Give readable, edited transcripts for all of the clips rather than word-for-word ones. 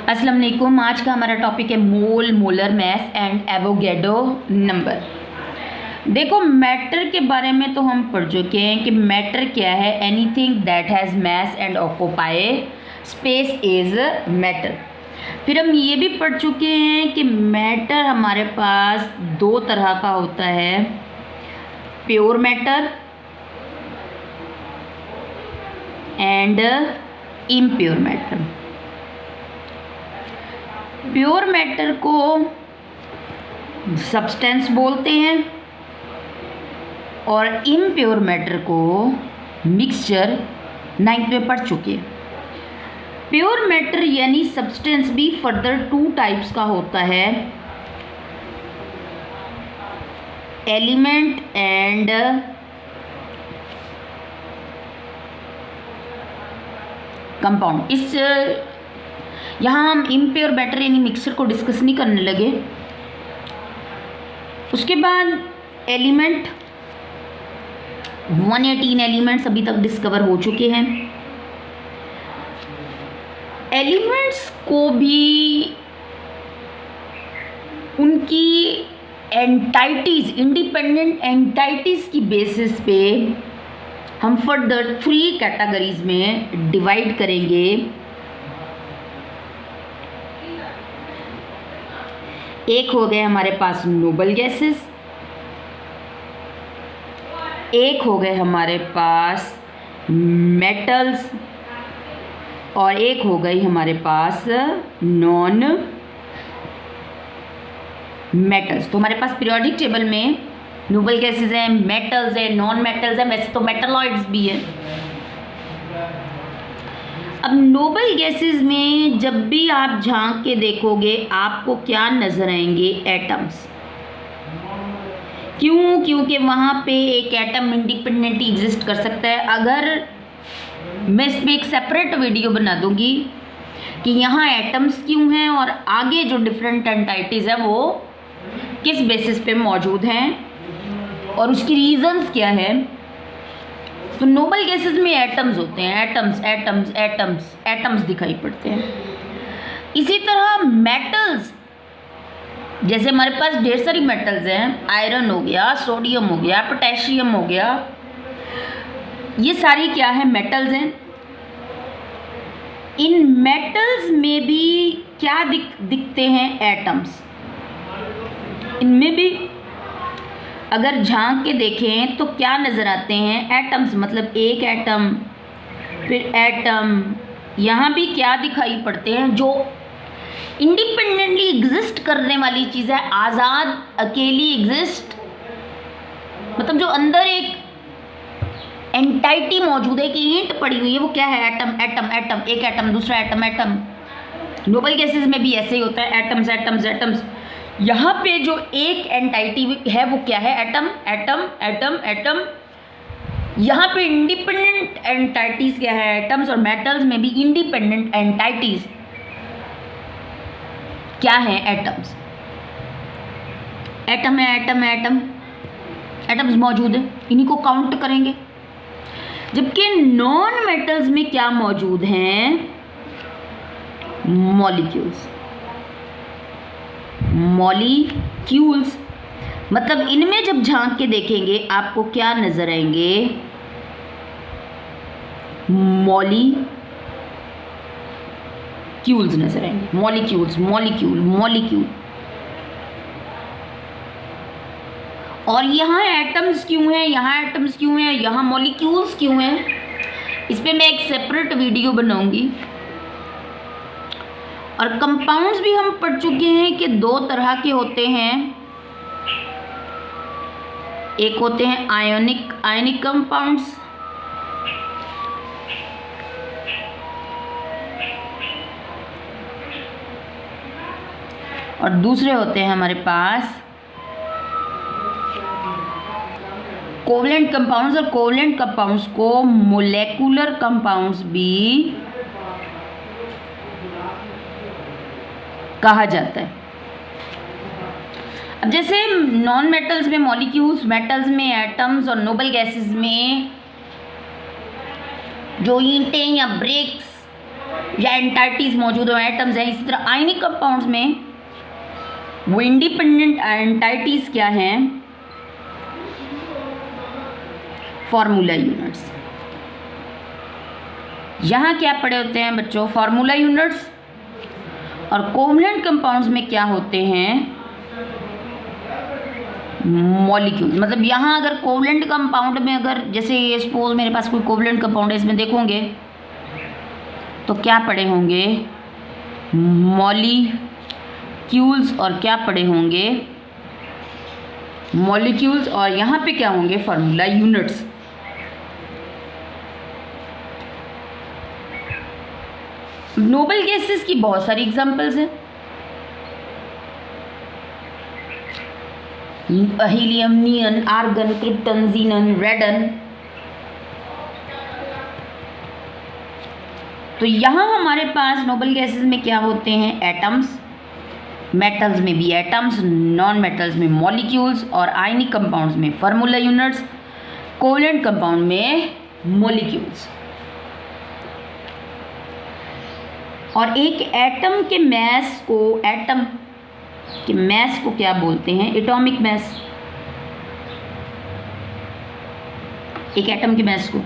अस्सलाम वालेकुम। आज का हमारा टॉपिक है mole, molar mass and Avogadro number. देखो, मैटर के बारे में तो हम पढ़ चुके हैं कि मैटर क्या है। Anything that has mass and occupy space is matter. फिर हम ये भी पढ़ चुके हैं कि मैटर हमारे पास दो तरह का होता है, pure matter and impure matter. Pure matter को सब्सटेंस बोलते हैं और इम्प्योर मैटर को मिक्सचर 9th में पढ़ चुके हैं। प्योर मैटर यानी सब्सटेंस भी फर्दर 2 टाइप्स का होता है, एलिमेंट एंड कंपाउंड। इस यहाँ हम इम्प्योर मैटर यानी मिक्सचर को डिस्कस नहीं करने लगे। उसके बाद एलिमेंट 118 एलिमेंट्स अभी तक डिस्कवर हो चुके हैं। एलिमेंट्स को भी उनकी एंटाइटीज, इंडिपेंडेंट एंटाइटीज की बेसिस पे हम फर्दर 3 कैटेगरीज में डिवाइड करेंगे। एक हो गए हमारे पास नोबल गैसेस, एक हो गए हमारे पास मेटल्स और एक हो गई हमारे पास नॉन मेटल्स। तो हमारे पास पीरियोडिक टेबल में नोबल गैसेस हैं, मेटल्स हैं, नॉन मेटल्स हैं, वैसे तो मेटलॉइड्स भी हैं। अब नोबल गैसेस में जब भी आप झांक के देखोगे आपको क्या नज़र आएंगे? एटम्स। क्यों? क्योंकि वहाँ पे एक एटम इंडिपेंडेंटली एग्जिस्ट कर सकता है। अगर मैं इसमें एक सेपरेट वीडियो बना दूंगी कि यहाँ एटम्स क्यों हैं और आगे जो डिफरेंट एंटाइटीज़ है वो किस बेसिस पे मौजूद हैं और उसकी रीजंस क्या है। तो नोबल गैसेस में एटम्स होते हैं, एटम्स एटम्स एटम्स एटम्स दिखाई पड़ते हैं। इसी तरह मेटल्स, जैसे हमारे पास ढेर सारी मेटल्स हैं, आयरन हो गया, सोडियम हो गया, पोटेशियम हो गया, ये सारी क्या है? मेटल्स हैं। इन मेटल्स में भी क्या दिखते हैं? एटम्स। इनमें भी अगर झांक के देखें तो क्या नज़र आते हैं? एटम्स। मतलब एक एटम, फिर एटम। यहाँ भी क्या दिखाई पड़ते हैं? जो इंडिपेंडेंटली एग्जिस्ट करने वाली चीज़ है, आज़ाद अकेली एग्जिस्ट, मतलब जो अंदर एक एंटाइटी मौजूद है कि ईंट पड़ी हुई है, वो क्या है? Atom atom atom. एक एटम, दूसरा एटम एटम। नोबल गैसेस में भी ऐसे ही होता है, एटम्स एटम्स एटम्स। यहाँ पे जो एक एंटाइटी है वो क्या है? Atom atom atom atom. यहाँ पे इंडिपेंडेंट एंटाइटीज क्या है? एटम्स। और मेटल्स में भी इंडिपेंडेंट एंटाइटीज क्या है? एटम्स। एटम है, एटम है, एटम, एटम्स मौजूद है, इन्हीं को काउंट करेंगे। जबकि नॉन मेटल्स में क्या मौजूद हैं? मॉलिक्यूल्स। मॉलिक्यूल्स मतलब इनमें जब झांक के देखेंगे आपको क्या नजर आएंगे? मॉलिक्यूल्स नजर आएंगे। Molecules, molecule, molecule. और यहाँ एटम्स क्यों हैं? यहाँ एटम्स क्यों हैं? यहाँ मॉलिक्यूल्स क्यों हैं? इस पर मैं एक सेपरेट वीडियो बनाऊंगी। और कंपाउंड्स भी हम पढ़ चुके हैं कि 2 तरह के होते हैं। एक होते हैं आयनिक कंपाउंड्स और दूसरे होते हैं हमारे पास कोवलेंट कंपाउंड्स। और कोवलेंट कंपाउंड्स को मोलेकुलर कंपाउंड्स भी कहा जाता है। अब जैसे नॉन मेटल्स में मॉलिक्यूल्स, मेटल्स में एटम्स और नोबल गैसेस में जो ईंटें या ब्रिक्स या एंटाइटीज मौजूद हो, एटम्स हैं। इसी तरह आयनिक कंपाउंड्स में वो इंडिपेंडेंट एंटाइटीज क्या हैं, फॉर्मूला यूनिट्स। यहाँ क्या पढ़े होते हैं बच्चों, फॉर्मूला यूनिट्स। और कोवलेंट कंपाउंड्स में क्या होते हैं, मॉलिक्यूल। मतलब यहाँ अगर कोवलेंट कंपाउंड में, अगर जैसे ये सपोज मेरे पास कोई कोवलेंट कंपाउंड है, इसमें देखोगे तो क्या पढ़े होंगे, मॉलिक्यूल्स, और क्या पढ़े होंगे, मॉलिक्यूल्स, और यहाँ पे क्या होंगे, फॉर्मूला यूनिट्स। नोबल गैसेस की बहुत सारी एग्जांपल्स हैं, हीलियम, नियन, आर्गन, क्रिप्टन, जीनन, रेडन। तो यहाँ हमारे पास नोबल गैसेस में क्या होते हैं, एटम्स, मेटल्स में भी एटम्स, नॉन मेटल्स में मॉलिक्यूल्स, और आयनिक कंपाउंड्स में फॉर्मूला यूनिट्स, कोवलेंट कंपाउंड में मॉलिक्यूल्स। और एक एटम के मैस को, एटम के मैस को क्या बोलते हैं, एटॉमिक मैस। एक एटम के मैस को,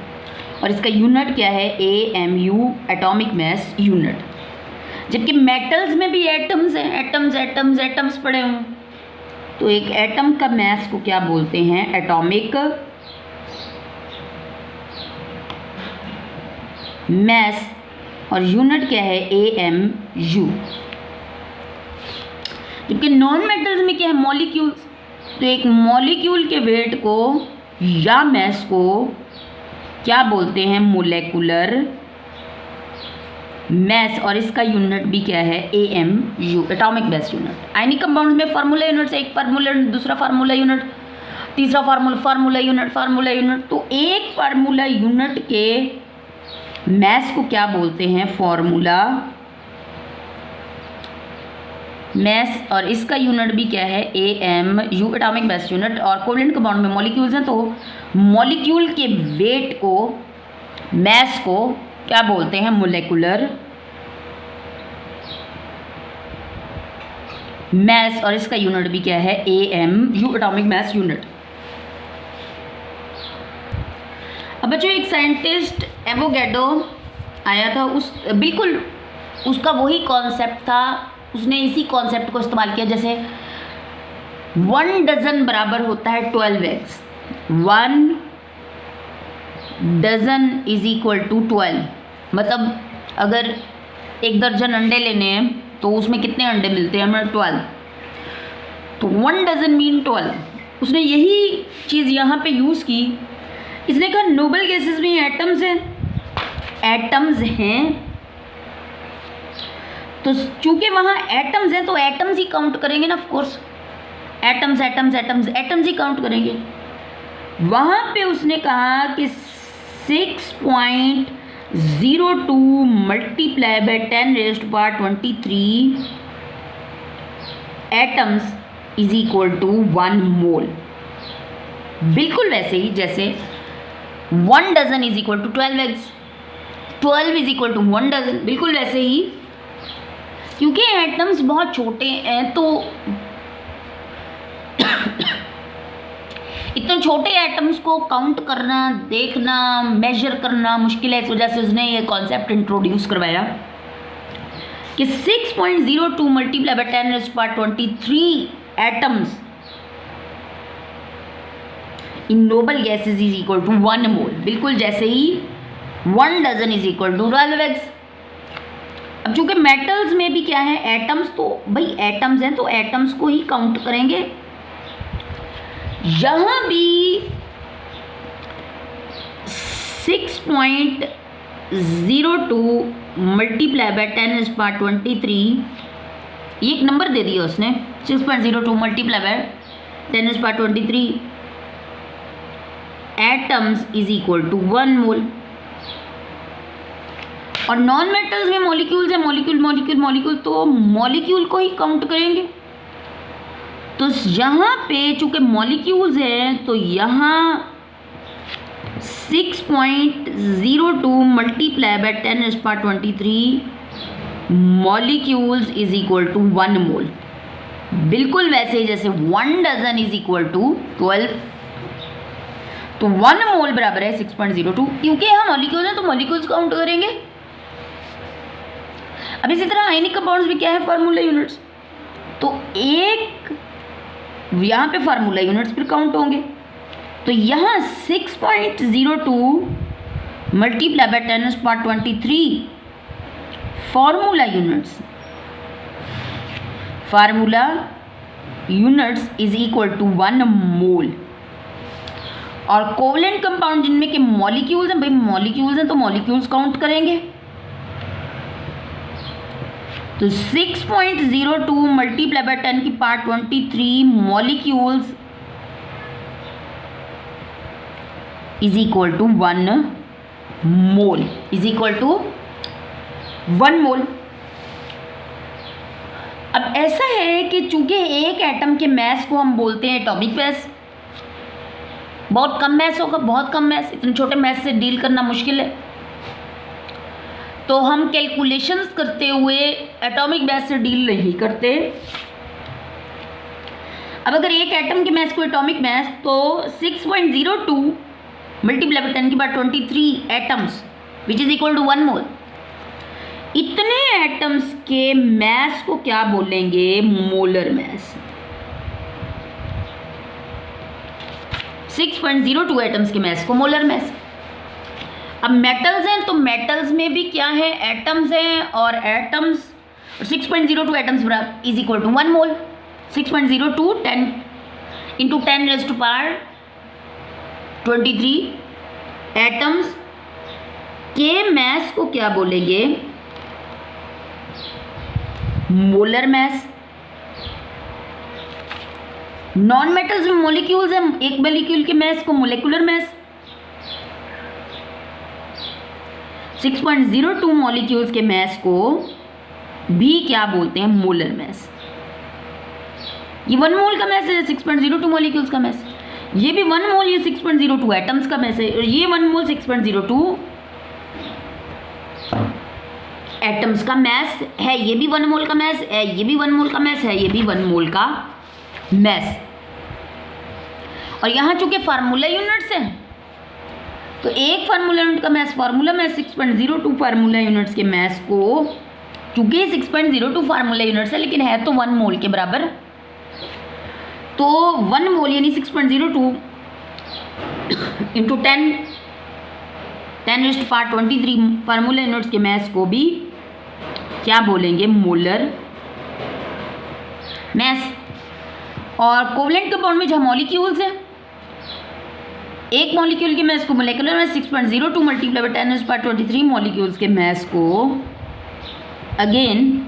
और इसका यूनिट क्या है, AMU, एटॉमिक मैस यूनिट। जबकि मेटल्स में भी एटम्स हैं, एटम्स एटम्स एटम्स पड़े हुए, तो एक एटम का मैस को क्या बोलते हैं, एटॉमिक मैस, और यूनिट क्या है, AMU। जबकि नॉन मेटल्स में क्या है, मॉलिक्यूल्स। तो एक मॉलिक्यूल के वेट को या मैस को क्या बोलते हैं, मोलेकुलर मैस, और इसका यूनिट भी क्या है, AMU, atomic mass unit. Ionic compounds में फार्मूला यूनिट से, एक फार्मूला यूनिट, दूसरा फार्मूला यूनिट, तीसरा फार्मूला यूनिट, फार्मूला यूनिट। तो एक फार्मूला यूनिट के मैस को क्या बोलते हैं, फॉर्मूला मैस, और इसका यूनिट भी क्या है, AMU, एटॉमिक मैस यूनिट। और कोवलेंट कंपाउंड में मॉलिक्यूल्स हैं, तो मॉलिक्यूल के वेट को, मैस को क्या बोलते हैं, मोलेकुलर मैस, और इसका यूनिट भी क्या है, AMU, एटॉमिक मैस यूनिट। अब बच्चों एक साइंटिस्ट एवोगैड्रो आया था, उस बिल्कुल उसका वही कॉन्सेप्ट था, उसने इसी कॉन्सेप्ट को इस्तेमाल किया। जैसे 1 डजन बराबर होता है 12 eggs, 1 dozen is equal to 12। मतलब अगर 1 दर्जन अंडे लेने हैं तो उसमें कितने अंडे मिलते हैं हमें, 12। तो 1 डजन मीन 12। उसने यही चीज़ यहाँ पे यूज़ की। इसने कहा नोबल गैसेस में एटम्स हैं, एटम्स हैं, तो चूंकि वहाँ एटम्स हैं तो एटम्स ही काउंट करेंगे ना, of course atoms atoms atoms atoms ही काउंट करेंगे। वहाँ पे उसने कहा कि 6.02 multiply by 10⁻23 atoms is equal to 1 mole. बिल्कुल वैसे ही जैसे 1 dozen is equal to 12 eggs, 12 is equal to 1 dozen, बिल्कुल वैसे ही। क्योंकि एटम्स बहुत छोटे हैं तो इतने छोटे एटम्स को काउंट करना, देखना, मेजर करना मुश्किल है। इस वजह से उसने ये कॉन्सेप्ट इंट्रोड्यूस करवाया कि 6.02 multiply by 10⁻23 atoms in noble gases is equal to 1 mole. बिल्कुल जैसे ही 1 dozen is equal to 12 eggs. अब चूंकि मेटल्स में भी क्या है, एटम्स, तो भाई एटम्स हैं तो एटम्स को ही काउंट करेंगे। यहाँ भी 6.02 मल्टीप्लाई बाय 10⁻23, ये एक नंबर दे दिया उसने, 6.02 multiply by 10⁻23 atoms is equal to 1 mole. और नॉन मेटल्स में मॉलिक्यूल्स है, मॉलिक्यूल मॉलिक्यूल मॉलिक्यूल, तो मॉलिक्यूल को ही काउंट करेंगे। तो यहाँ पे चूंकि मॉलिक्यूल्स हैं तो यहाँ 6.02 multiply by 10⁻23 molecules is equal to 1 mole. बिल्कुल वैसे जैसे 1 डजन इज इक्वल टू 12, तो 1 मोल बराबर है 6.02। क्योंकि यहाँ मॉलिक्यूल्स हैं तो मॉलिक्यूल्स काउंट करेंगे। अब इसी तरह आयनिक कंपाउंड्स भी क्या है, फार्मूला यूनिट्स, तो एक यहाँ पे फार्मूला यूनिट्स फिर काउंट होंगे। तो यहाँ 6.02 multiply by 10⁻23 formula units is equal to 1 mole. और कोवलेंट कंपाउंड जिनमें के मॉलिक्यूल्स हैं, भाई मॉलिक्यूल्स हैं तो मॉलिक्यूल्स काउंट करेंगे। तो 6.02 multiply by 10⁻23 molecules is equal to 1 mole, is equal to 1 mole. अब ऐसा है कि चूंकि एक एटम के मैस को हम बोलते हैं एटॉमिक मैस, बहुत कम मैस होगा, बहुत कम मैस, इतने छोटे मैस से डील करना मुश्किल है, तो हम कैलकुलेशंस करते हुए एटॉमिक मैस से डील नहीं करते। अब अगर एक एटम के मैस को एटॉमिक मैस, तो 6.02 multiply by 10⁻23 atoms which is equal to 1 mole, इतने एटम्स के मैस को क्या बोलेंगे, मोलर मैस। 6.02 एटम्स के मैस को मोलर मैस। अब मेटल्स हैं तो मेटल्स में भी क्या है, एटम्स हैं, और atoms 6.02 atoms is equal to 1 mole. 6.02 10 into 10⁻23 atoms के मैस को क्या बोलेंगे, मोलर मैस। नॉन मेटल्स में मॉलिक्यूल्स हैं, एक मॉलिक्यूल के मैस को मोलेकुलर मैस। 6.02 मॉलिक्यूल्स के मैस को भी क्या बोलते हैं, मोलर मैस। ये 1 मोल का मैस है 6.02 मॉलिक्यूल्स का मैस, ये भी 1 मोल, ये 6.02 एटम्स का मैस है, और ये 1 मोल 6.02 एटम्स का मैस है, ये भी 1 मोल का मैस है, ये भी 1 मोल का मैस है, ये भी 1 मोल का मैस। और यहाँ चूंकि फार्मूला यूनिट्स हैं तो एक फार्मूला यूनिट का mass, formula mass 6.02 formula units के मैस को, चूंकि 6.02 फार्मूला यूनिट्स है लेकिन है तो 1 मोल के बराबर, तो 1 मोल यानी 6.02 इंटू 10⁻23 फार्मूला यूनिट्स के मैस को भी क्या बोलेंगे, मोलर मैस। और कोवलेंट कंपाउंड में जहाँ मॉलिक्यूल्स हैं, एक मॉलिक्यूल के मैस को molecular mass 6.02 multiply by 10⁻23 molecules के मैस को अगेन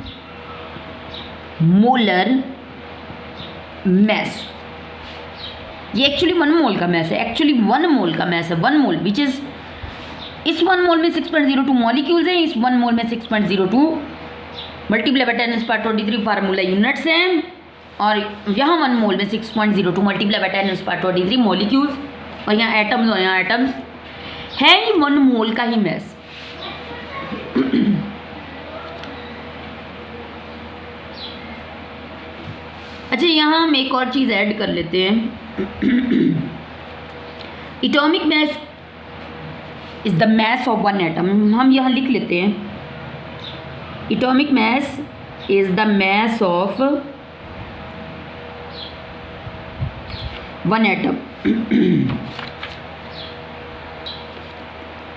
मोलर मैस। ये एक्चुअली 1 मोल का मैस है, एक्चुअली 1 मोल का मैस है, 1 मोल विच इज, इस 1 मोल में 6.02 मॉलिक्यूल्स हैं, इस 1 मोल में 6.02 मल्टीप्लाई बाय 10⁻23 फार्मूला यूनिट्स हैं, और यहाँ 1 मोल में 6.02 मल्टीप्लाई बाय 10⁻23 मॉलिक्यूल्स, और यहाँ एटम्स, और यहाँ एटम्स है ही 1 मोल का ही मैस। अच्छा, यहाँ हम एक और चीज़ ऐड कर लेते हैं। Atomic mass is the mess of 1 atom. हम यहाँ लिख लेते हैं, atomic mass is the mess of 1 atom.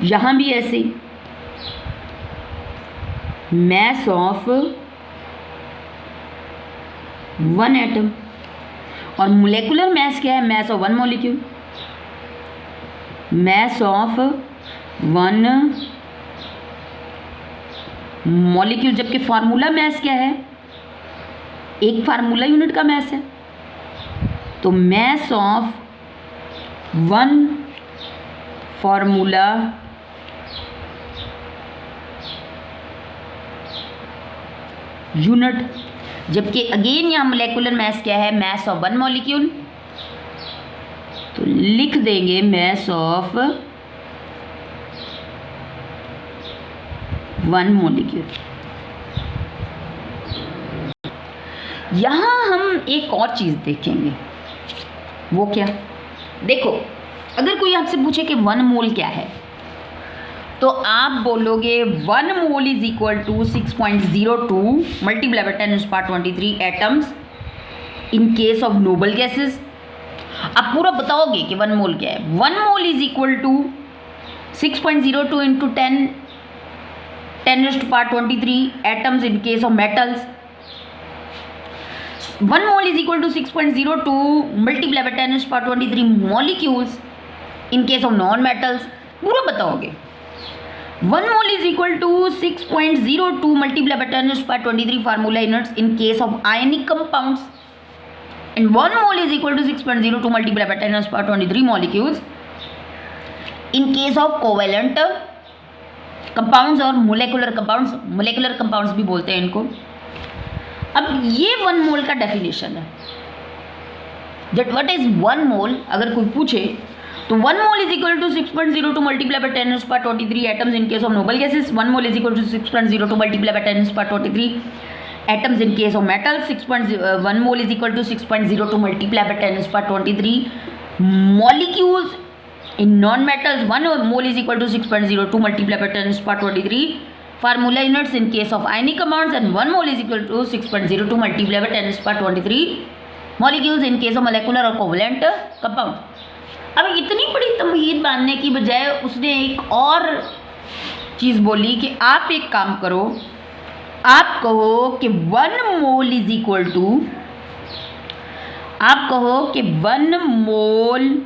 यहाँ भी ऐसे मैस ऑफ 1 एटम। और मोलेकुलर मैस क्या है, mess of 1 molecule, mess of 1 molecule. जबकि फार्मूला मैस क्या है, एक फार्मूला यूनिट का मैस है, तो मैस ऑफ 1 फार्मूला यूनिट। जबकि अगेन यहाँ मोलेकुलर मैस क्या है, मैस ऑफ 1 मॉलिक्यूल, तो लिख देंगे मैस ऑफ 1 मॉलिक्यूल। यहाँ हम एक और चीज़ देखेंगे, वो क्या? देखो, अगर कोई आपसे पूछे कि 1 मोल क्या है, तो आप बोलोगे 1 mole is equal to 6.02 multiply by 10⁻23 atoms in case of noble gases. आप पूरा बताओगे कि 1 मोल क्या है। 1 mole is equal to 6.02 into 10⁻23 atoms in case of metals. 1 mole is equal to 6.02 multiply by 10⁻23 molecules in case of non metals. पूरा बताओगे। 1 mole is equal to 6.02 multiplied by 10⁻23 formula units in case of ionic compounds, and 1 mole is equal to 6.02 multiplied by 10⁻23 molecules in case of covalent compounds और molecular compounds भी बोलते हैं इनको। अब ये 1 mole का डेफिनेशन है। that what is 1 mole, अगर कोई पूछे तो 1 mole is equal to 6.02 multiplied by 10⁻23 atoms in case of noble gases. 1 mole is equal to 6.02 multiplied by 10⁻23 atoms in case of metals. 1 mole is equal to 6.02 multiplied by 10⁻23 molecules in non-metals. 1 mole is equal to 6.02 multiplied by 10⁻23 formula units in case of ionic compounds, and 1 mole is equal to 6.02 multiplied by 10⁻23 molecules in case of molecular or covalent compounds. अब इतनी बड़ी तमहीद बांधने की बजाय उसने एक और चीज़ बोली कि आप एक काम करो, आप कहो कि 1 मोल इज इक्वल टू, आप कहो कि 1 mole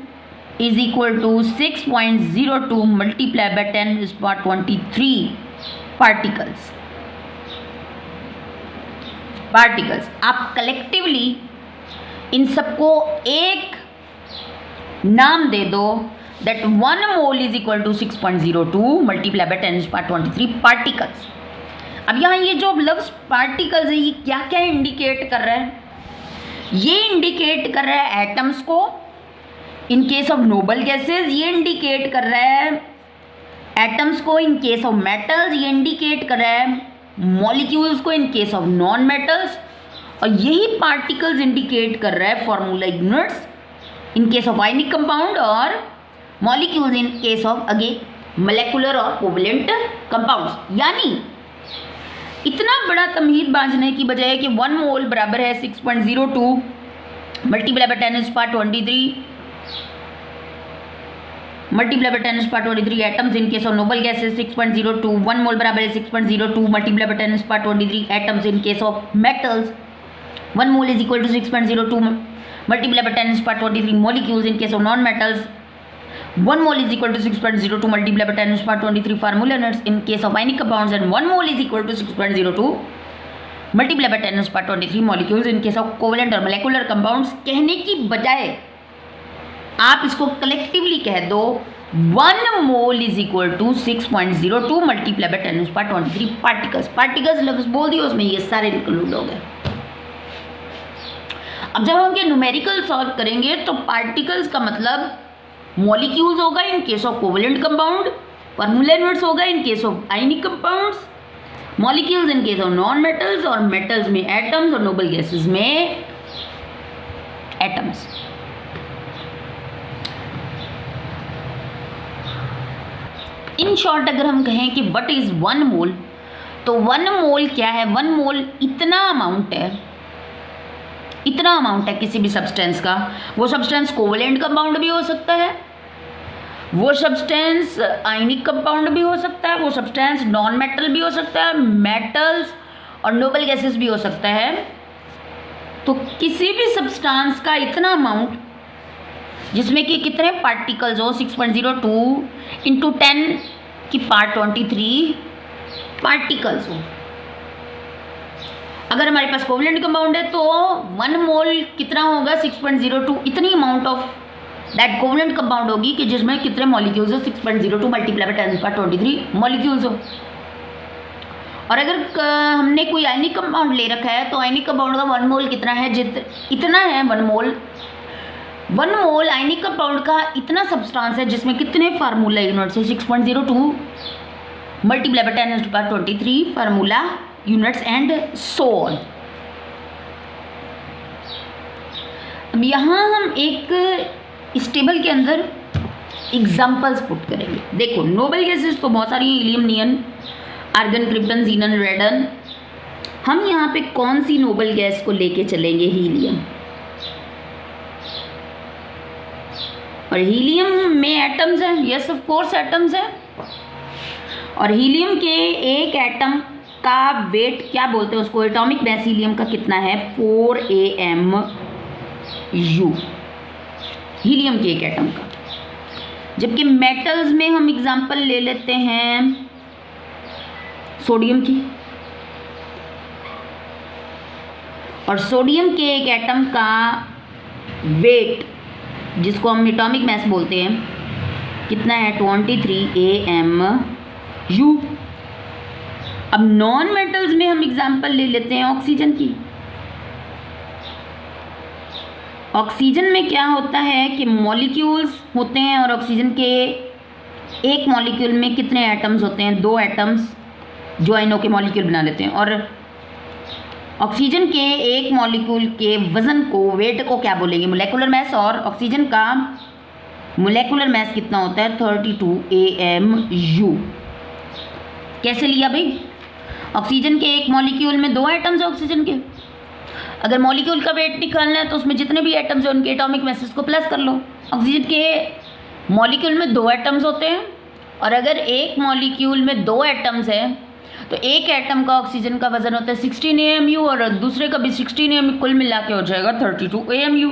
is equal to 6.02 multiply by 10⁻23 particles. आप कलेक्टिवली इन सबको एक नाम दे दो, that 1 mole is equal to 6.02 multiply by 10⁻23 particles. अब यहाँ ये जो लफ्ज़ पार्टिकल्स है, ये क्या क्या इंडिकेट कर रहा है? ये इंडिकेट कर रहा है एटम्स को इन केस ऑफ नोबल गैसेस, ये इंडिकेट कर रहा है एटम्स को इन केस ऑफ मेटल्स, ये इंडिकेट कर रहा है मॉलिक्यूल्स को इन केस ऑफ नॉन मेटल्स, और यही पार्टिकल्स इंडिकेट कर रहा है formula units in case of ionic compound और molecules in case of again molecular और covalent compounds। यानी इतना बड़ा तमहीद बांधने की बजाय कि 1 मोल बराबर है 6.02 multiply by 10⁻23 atoms in case of noble gases. 6.02 1 mole बराबर है 6.02 multiply by 10⁻23 atoms in case of metals. 1 mole is equal to 6.02 multiplied by 10⁻23 molecules in case of non-metals. 1 mole is equal to 6.02 multiplied by 10⁻23 formula units in case of ionic compounds, and 1 mole is equal to 6.02 multiplied by 10⁻23 molecules in case of covalent और molecular compounds। कहने की बजाय आप इसको collectively कह दो 1 mole is equal to 6.02 multiplied by 10⁻23 particles लफ्ज़ बोल दिया, उसमें ये सारे इंक्लूड हो गए। अब जब हम इनके न्यूमेरिकल सॉल्व करेंगे तो पार्टिकल्स का मतलब मॉलिक्यूल्स होगा in case of covalent compound, formula units होगा in case of ionic compounds, molecules in case of non metals, और मेटल्स में एटम्स, और नोबल गैसेस में एटम्स। इन शॉर्ट अगर हम कहें कि व्हाट इज 1 मोल, तो 1 मोल क्या है? 1 मोल इतना अमाउंट है किसी भी सब्सटेंस का। वो सब्सटेंस कोवेलेंट कंपाउंड भी हो सकता है, वो सब्सटेंस आयनिक कंपाउंड भी हो सकता है, वो सब्सटेंस नॉन मेटल भी हो सकता है, मेटल्स और नोबल गैसेस भी हो सकता है। तो किसी भी सब्सटेंस का इतना अमाउंट जिसमें कि कितने पार्टिकल्स हो, 6.02 इंटू 10⁻23 पार्टिकल्स हो। अगर हमारे पास कोवेलेंट कंपाउंड है तो 1 मोल कितना होगा? 6.02। इतनी amount of that covalent compound होगी कि जिसमें कितने मॉलिक्यूल्स हो? 6.02 मल्टीप्लाई बाय 10⁻23 मॉलिक्यूल्स हो। और अगर हमने कोई आयनिक कंपाउंड ले रखा है तो आयनिक कंपाउंड का 1 मोल कितना है? इतना है 1 मोल। 1 मोल आयनिक कंपाउंड का इतना सब्सटेंस है जिसमें कितने फार्मूला यूनिट्स है? 6.02 multiply by 10⁻23 formula units and so on. अब यहाँ हम एक इस टेबल के अंदर एग्जाम्पल्स पुट करेंगे। देखो नोबल गैसेस तो बहुत सारी, हीलियम, नियन, आर्गन, क्रिप्टन, जीनन, रेडन। हम यहाँ पे कौन सी नोबल गैस को लेके चलेंगे? हीलियम। और हीलियम में एटम्स हैं, यस ऑफ कोर्स एटम्स हैं। और हीलियम के एक एटम का वेट क्या बोलते हैं उसको? एटॉमिक मास हीलियम का कितना है? 4 AMU। हीलियम के एक एटम का। जबकि मेटल्स में हम एग्जांपल ले लेते हैं सोडियम की, और सोडियम के एक एटम का वेट जिसको हम एटॉमिक मास बोलते हैं कितना है? 23 AMU। अब नॉन मेटल्स में हम एग्जांपल ले लेते हैं ऑक्सीजन की। ऑक्सीजन में क्या होता है कि मॉलिक्यूल्स होते हैं, और ऑक्सीजन के एक मॉलिक्यूल में कितने एटम्स होते हैं? 2 एटम्स ज्वाइन होकर मॉलिक्यूल बना लेते हैं। और ऑक्सीजन के एक मॉलिक्यूल के वजन को, वेट को क्या बोलेंगे? Molecular mass. और ऑक्सीजन का मोलेकुलर मास कितना होता है? 32 AMU। कैसे लिया भाई? ऑक्सीजन के एक मॉलिक्यूल में 2 एटम्स है ऑक्सीजन के। अगर मॉलिक्यूल का वेट निकालना है तो उसमें जितने भी एटम्स हैं उनके एटॉमिक मासेस को प्लस कर लो। ऑक्सीजन के मॉलिक्यूल में 2 एटम्स होते हैं, और अगर एक मॉलिक्यूल में 2 एटम्स हैं तो एक एटम का ऑक्सीजन का वजन होता है 16 AMU, और दूसरे का भी 16 AMU, कुल मिला के हो जाएगा 32 AMU।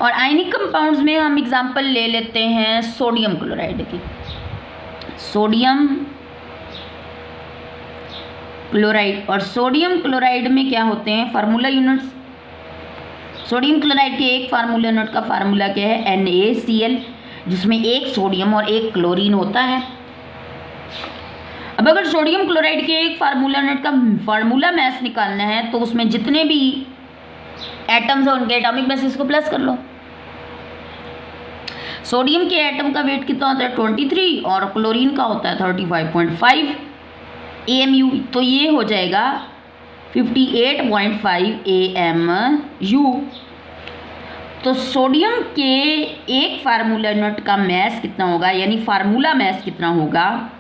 और आयनिक कंपाउंड्स में हम एग्जांपल ले लेते हैं सोडियम क्लोराइड की। सोडियम क्लोराइड, और सोडियम क्लोराइड में क्या होते हैं? Formula units. सोडियम क्लोराइड के एक फार्मूला यूनिट का फार्मूला क्या है? NaCl, जिसमें एक सोडियम और एक क्लोरीन होता है। अब अगर सोडियम क्लोराइड के एक फार्मूला यूनिट का फार्मूला मास निकालना है तो उसमें जितने भी एटम्स हैं उनके एटॉमिक मासेस को प्लस कर लो। सोडियम के एटम का वेट कितना होता है? 23, और क्लोरीन का होता है 35.5 AMU। तो ये हो जाएगा 58.5 AMU। तो सोडियम के एक फार्मूला यूनिट का मास कितना होगा, यानी फार्मूला मास कितना होगा?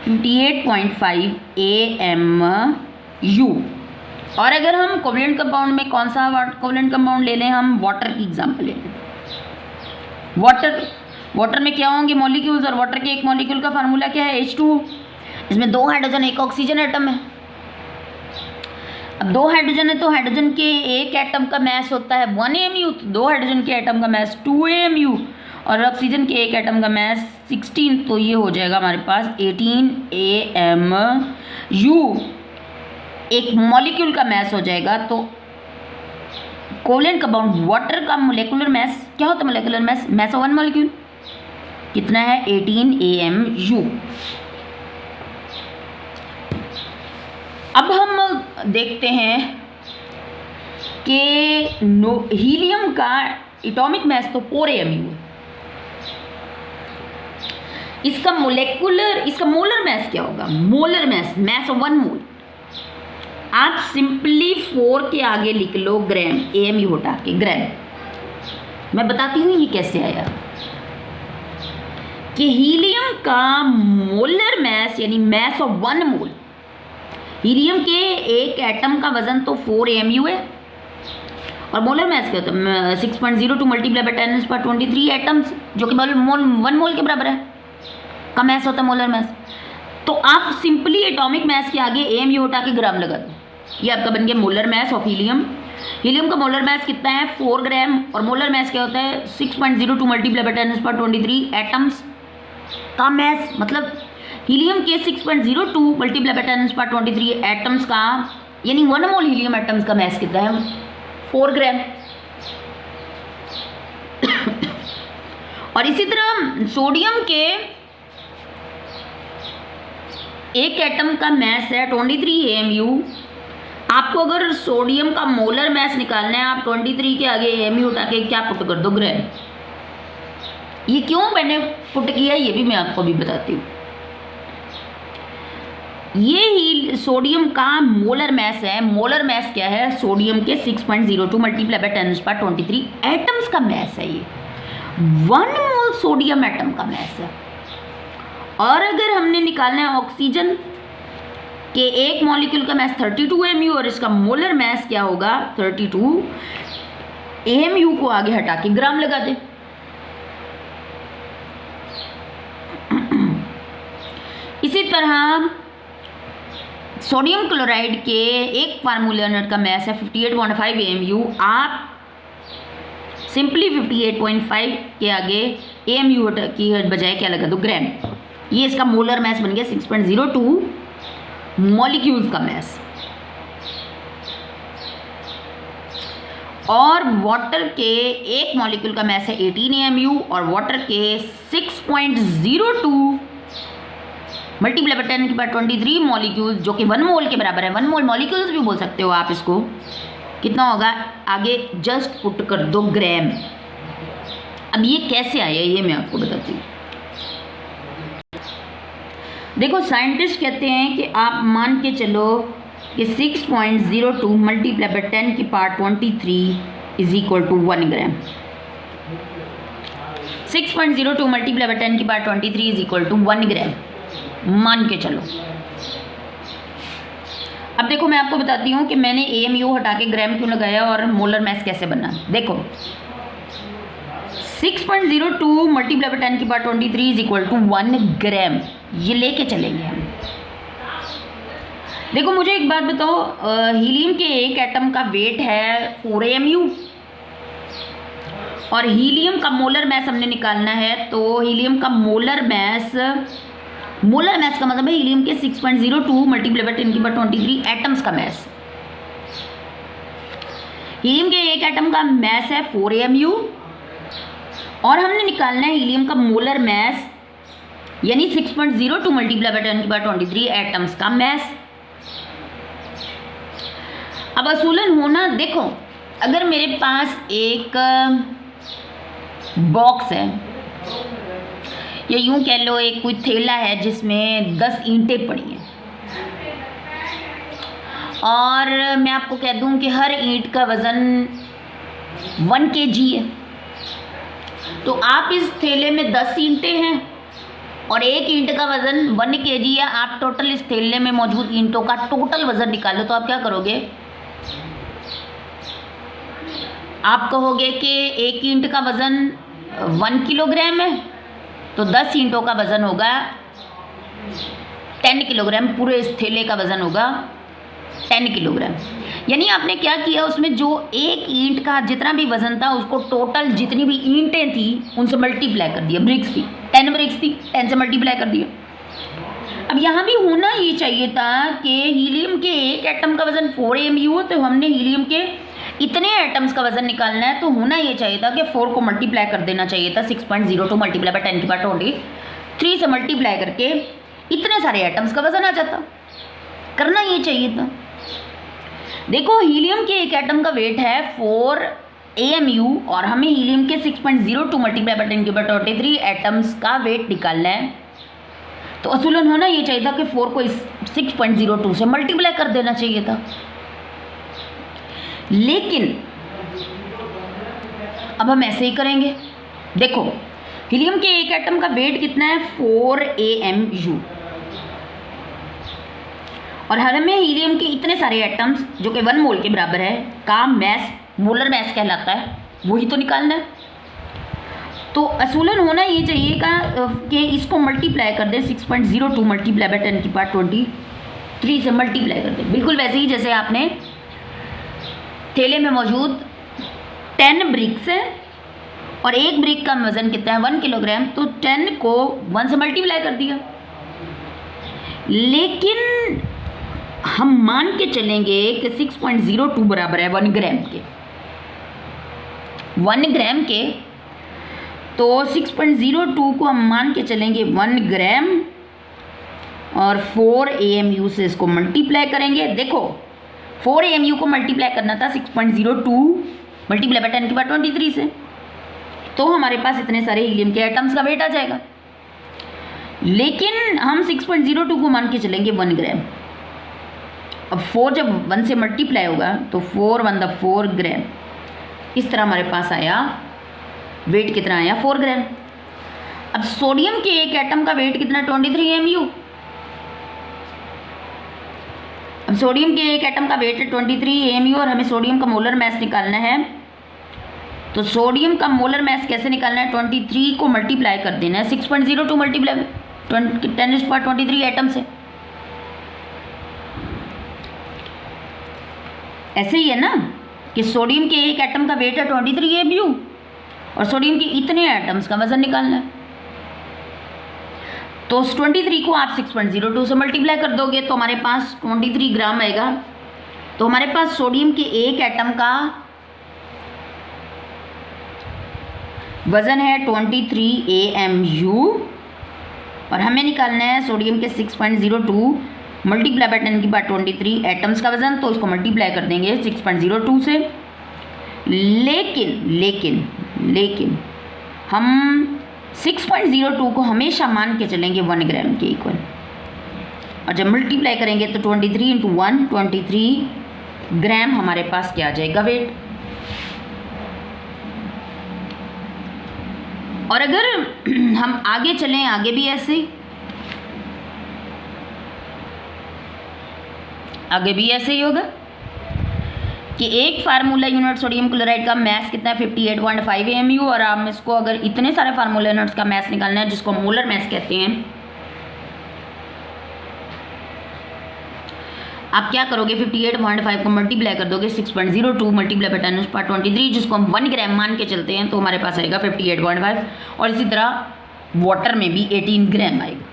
58.5 AMU। और अगर हम कोवलेंट कंपाउंड में कौन सा कोवलेंट कंपाउंड ले लें? हम वाटर की एग्जांपल ले लें। वाटर में क्या होंगे? मॉलिक्यूल्स, और वाटर के एक मॉलिक्यूल का फार्मूला क्या है? H2। इसमें 2 हाइड्रोजन, एक ऑक्सीजन एटम है। अब 2 हाइड्रोजन है तो हाइड्रोजन के एक एटम का मास होता है 1 AMU, तो 2 हाइड्रोजन के एटम का मास 2 AMU, और ऑक्सीजन के एक एटम का मास 16, तो ये हो जाएगा हमारे पास 18 AMU। एक मॉलिक्यूल का मास हो जाएगा। तो कोवलेंट कंपाउंड वाटर का मोलेकुलर मास क्या होता है? मोलेकुलर मास ऑफ 1 मॉलिक्यूल कितना है? 18 AMU। अब हम देखते हैं कि हीलियम का एटॉमिक मास तो 4 AMU है। इसका मोलर मास क्या होगा? मोलर मास ऑफ 1 मोल। आप सिंपली 4 के आगे लिख लो ग्राम, AMU हटा के ग्राम। मैं बताती हूँ ये कैसे आया कि हीलियम का मोलर मास यानी मास ऑफ 1 मोल, हीलियम के एक एटम का वजन तो 4 AMU है, और मोलर मास क्या होता है? 6.02 मल्टीप्लाई बाय 10⁻23 एटम्स, जो कि 1 मोल के बराबर है का मास होता है मोलर मास। तो आप सिंपली एटॉमिक मास के आगे AMU हटा के ग्राम लगा दो, ये आपका बन गया molar mass of helium. Helium का मोलर मास कितना है? 4 ग्राम, और मोलर मास क्या होता है? 6.02 मल्टीप्लाई बाय 10⁻23 एटम्स का मास। मतलब हीलियम के 6.02 मल्टीप्लाई बाय 10⁻23 एटम्स का, यानी 1 मोल हीलियम एटम्स का मास कितना है? 4 ग्राम। और इसी तरह सोडियम के एक एटम का मास है 23 AMU। आपको अगर सोडियम का मोलर मास निकालना है, आप 23 के आगे AMU उठा के क्या पुट कर दो? ग्राम। ये क्यों मैंने पुट किया ये भी मैं आपको भी बताती हूँ। ये ही सोडियम का मोलर मैस है। मोलर मैस क्या है? सोडियम के 6.02 मल्टीप्लाई बाय 10⁻23 एटम्स का मैस है ये। 1 मोल सोडियम एटम का मैस है। और अगर हमने निकालना है ऑक्सीजन के एक मॉलिक्यूल का मैस 32 mu और इसका मोलर मैस क्या होगा? 32 AMU को आगे हटा के ग्राम लगा दे। इसी तरह सोडियम क्लोराइड के एक फार्मूला यूनिट का मैस है 58.5 AMU। आप सिंपली 58.5 के आगे AMU की बजाय क्या लगा दो? ग्राम। ये इसका मोलर मैस बन गया 6.02 मॉलिक्यूल्स का मैस। और वाटर के एक मॉलिक्यूल का मैस है 18 AMU और वाटर के 6.02 मल्टीप्लाई बाय 10⁻23 मॉलिक्यूल्स जो कि 1 मोल के बराबर है। 1 मोल मॉलिक्यूल्स भी बोल सकते हो आप इसको। कितना होगा? आगे जस्ट पुट कर दो ग्राम। अब ये कैसे आया ये मैं आपको बताती हूँ। देखो साइंटिस्ट कहते हैं कि आप मान के चलो कि 6.02 multiply by 10⁻23 is equal to 1 gram. 6.02 multiply by 10⁻23 is equal to 1 gram मान के चलो। अब देखो मैं आपको बताती हूँ कि मैंने AMU हटा के ग्राम क्यों लगाया और मोलर मैस कैसे बना। देखो 6.02 multiply by 10⁻23 is equal to 1 gram, ये लेके चलेंगे हम। देखो मुझे एक बात बताओ, हीलियम के एक एटम का वेट है 4 AMU और हीलियम का मोलर मैस हमने निकालना है। तो हीलियम का मोलर मैस का मतलब है हीलियम के 6.02 मल्टीप्लाई बाय 10⁻23 एटम्स का मैस। हीलियम के एक एटम का मैस है 4 AMU और हमने निकालना है हीलियम का मोलर मैस यानी 6.02 मल्टीप्लाई बाय 10⁻23 एटम्स का मैस। अब असूलन होना, देखो अगर मेरे पास एक बॉक्स है या यूं कह लो एक कोई थैला है जिसमें 10 ईंटें पड़ी हैं और मैं आपको कह दूं कि हर ईंट का वज़न 1 kg है, तो आप इस थैले में 10 ईंटें हैं और एक ईंट का वज़न 1 kg है। आप टोटल इस थैले में मौजूद ईंटों का टोटल वज़न निकालो तो आप क्या करोगे? आप कहोगे कि एक ईंट का वज़न 1 किलोग्राम है तो 10 ईंटों का वज़न होगा 10 किलोग्राम। पूरे इस थैले का वज़न होगा 10 किलोग्राम। यानी आपने क्या किया, उसमें जो एक ईंट का जितना भी वज़न था उसको टोटल जितनी भी ईंटें थी उनसे मल्टीप्लाई कर दिया। ब्रिक्स थी 10 ब्रिक्स थी, 10 से मल्टीप्लाई कर दिया। अब यहाँ भी होना ये चाहिए था कि हीलियम के एक एटम का वज़न 4 AMU हो तो हमने हीलियम के इतने एटम्स का वज़न निकालना है तो होना ये चाहिए था कि 4 को मल्टीप्लाई कर देना चाहिए था 6.02 मल्टीप्लाई बाय 10⁻23 से मल्टीप्लाई करके इतने सारे एटम्स का वज़न आ जाता। करना ये चाहिए था। देखो हीलियम के एक एटम का वेट है 4 AMU और हमें हीलियम के 6.02 मल्टीप्लाई बाय 10⁻23 एटम्स का वेट निकालना है तो असूलन होना ये चाहिए था कि 4 को इस 6.02 से मल्टीप्लाई कर देना चाहिए था। लेकिन अब हम ऐसे ही करेंगे। देखो हीलियम के एक एटम का वेट कितना है? 4 AMU और हमें हीलियम के इतने सारे एटम्स जो कि 1 मोल के बराबर है का मैस, मोलर मैस कहलाता है, वही तो निकालना है। तो असूलन होना ये चाहिए कि इसको मल्टीप्लाई कर दे 6.02 मल्टीप्लाई बाय 10⁻23 से मल्टीप्लाई कर दे। बिल्कुल वैसे ही जैसे आपने थैले में मौजूद 10 ब्रिक्स हैं और एक ब्रिक का वज़न कितना है? 1 किलोग्राम। तो 10 को 1 से मल्टीप्लाई कर दिया। लेकिन हम मान के चलेंगे कि 6.02 बराबर है 1 ग्राम के। 1 ग्राम के तो 6.02 को हम मान के चलेंगे 1 ग्राम और 4 AMU से इसको मल्टीप्लाई करेंगे। देखो 4 AMU को मल्टीप्लाई करना था 6.02 मल्टीप्लाई बाय 10⁻23 से, तो हमारे पास इतने सारे हीलियम के एटम्स का वेट आ जाएगा। लेकिन हम 6.02 को मान के चलेंगे 1 ग्राम। अब 4 जब 1 से मल्टीप्लाई होगा तो 4 1 द 4 ग्राम। इस तरह हमारे पास आया वेट कितना आया 4 ग्राम। अब सोडियम के एक एटम का वेट कितना 23 mu। अब सोडियम के एक एटम का वेट है 23 mu और हमें सोडियम का मोलर मास निकालना है। तो सोडियम का मोलर मास कैसे निकालना है, 23 को मल्टीप्लाई कर देना है 6.02 मल्टीप्लाई 10⁻23 एटम से। ऐसे ही है ना कि सोडियम के एक एटम का वेट है 23 mu और सोडियम के इतने एटम्स का वजन निकालना है। तो 23 को आप 6.02 से मल्टीप्लाई कर दोगे तो हमारे पास 23 ग्राम आएगा। तो हमारे पास सोडियम के एक एटम का वजन है 23 AMU और हमें निकालना है सोडियम के 6.02 मल्टीप्लाई बाय 10⁻23 एटम्स का वजन। तो इसको मल्टीप्लाई कर देंगे 6.02 से। लेकिन हम 6.02 को हमेशा मान के चलेंगे 1 ग्राम के इक्वल और जब मल्टीप्लाई करेंगे तो 23 × 1 23 ग्राम हमारे पास क्या आ जाएगा वेट। और अगर हम आगे चलें, आगे भी ऐसे ही होगा कि एक फार्मूला यूनिट सोडियम क्लोराइड का मास कितना है 58.5 AMU और आप इसको अगर इतने सारे फार्मूला यूनिट्स का मास निकालना है जिसको मोलर मास कहते हैं, आप क्या करोगे 58.5 को मल्टीप्लाई कर दोगे 6.02 मल्टीप्लाई बाय 10⁻23 जिसको हम 1 ग्राम मान के चलते हैं तो हमारे पास आएगा 58.5 और इसी तरह वाटर में भी 18 ग्राम आएगा।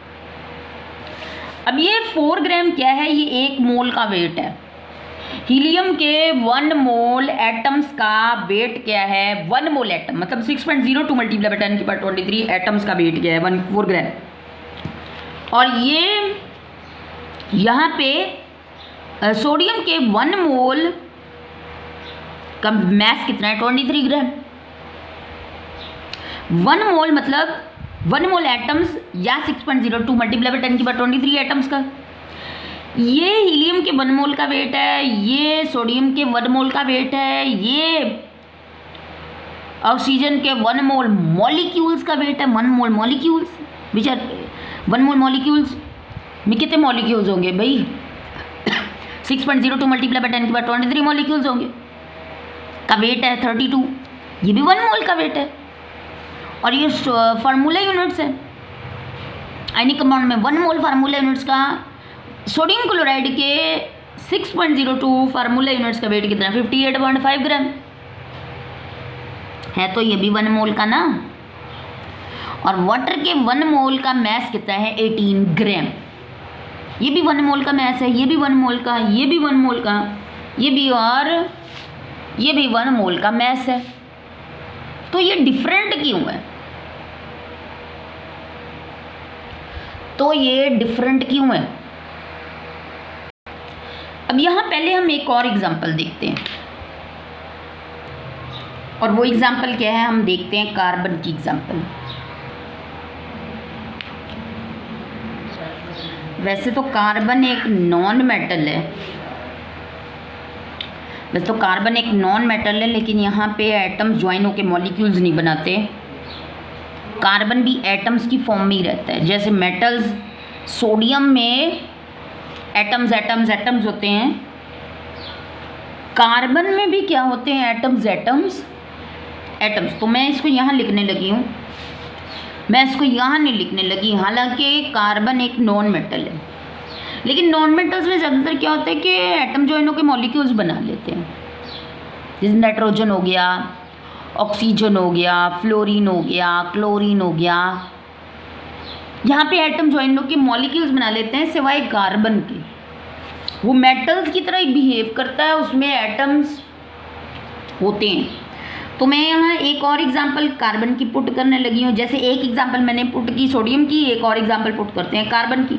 अब ये 4 ग्राम क्या है, ये 1 मोल का वेट है। हीलियम के 1 मोल एटम्स का वेट क्या है, 1 मोल एटम मतलब 6.02 मल्टीप्लाई बाय 10⁻23 एटम्स का वेट क्या है 4 ग्राम। और ये यहाँ पे सोडियम के 1 मोल का मास कितना है 23 ग्राम। 1 मोल मतलब 1 मोल एटम्स या 6.02 मल्टीप्लाई बाय 10⁻23 एटम्स का। ये हीलियम के 1 मोल का वेट है, ये सोडियम के 1 मोल का वेट है, ये ऑक्सीजन के 1 मोल मॉलिक्यूल्स का वेट है। 1 mole molecules which are 1 mole molecules में कितने मॉलिक्यूल्स होंगे भाई 6.02 मल्टीप्लाई बाय 10⁻23 मॉलिक्यूल्स होंगे का वेट है 32। ये भी 1 मोल का वेट है और ये फार्मूला यूनिट्स है। आयनिक कंपाउंड में 1 मोल फार्मूला यूनिट्स का, सोडियम क्लोराइड के 6.02 फार्मूला यूनिट्स का वेट कितना है 58.5 ग्राम है। तो ये भी 1 मोल का ना। और वाटर के 1 मोल का मास कितना है 18 ग्राम। ये भी 1 मोल का मास है, ये भी 1 मोल का, ये भी 1 मोल का, ये भी और ये भी 1 मोल का मास है। तो ये डिफरेंट क्यों है, अब यहाँ पहले हम एक और एग्जाम्पल देखते हैं और वो एग्जाम्पल क्या है, हम देखते हैं कार्बन की एग्जाम्पल। वैसे तो कार्बन एक नॉन मेटल है, लेकिन यहाँ पे एटम्स ज्वाइन होकर मॉलिक्यूल्स नहीं बनाते। कार्बन भी एटम्स की फॉर्म में ही रहता है। जैसे मेटल्स सोडियम में एटम्स होते हैं, कार्बन में भी क्या होते हैं एटम्स। तो मैं इसको यहाँ लिखने लगी हूँ, मैं इसको यहाँ नहीं लिखने लगी। हालांकि कार्बन एक नॉन मेटल है, लेकिन नॉन मेटल्स में ज़्यादातर क्या होता है कि एटम ज्वाइन होकर मॉलिक्यूल्स बना लेते हैं। जैसे नाइट्रोजन हो गया, ऑक्सीजन हो गया, फ्लोरीन हो गया, क्लोरीन हो गया, यहाँ पे एटम ज्वाइन होकर मॉलिक्यूल्स बना लेते हैं। सिवाय कार्बन के, वो मेटल्स की तरह ही बिहेव करता है, उसमें एटम्स होते हैं। तो मैं यहाँ एक और एग्जांपल कार्बन की पुट करने लगी हूँ। जैसे एक एग्जांपल मैंने पुट की सोडियम की, एक और एग्जांपल पुट करते हैं कार्बन की।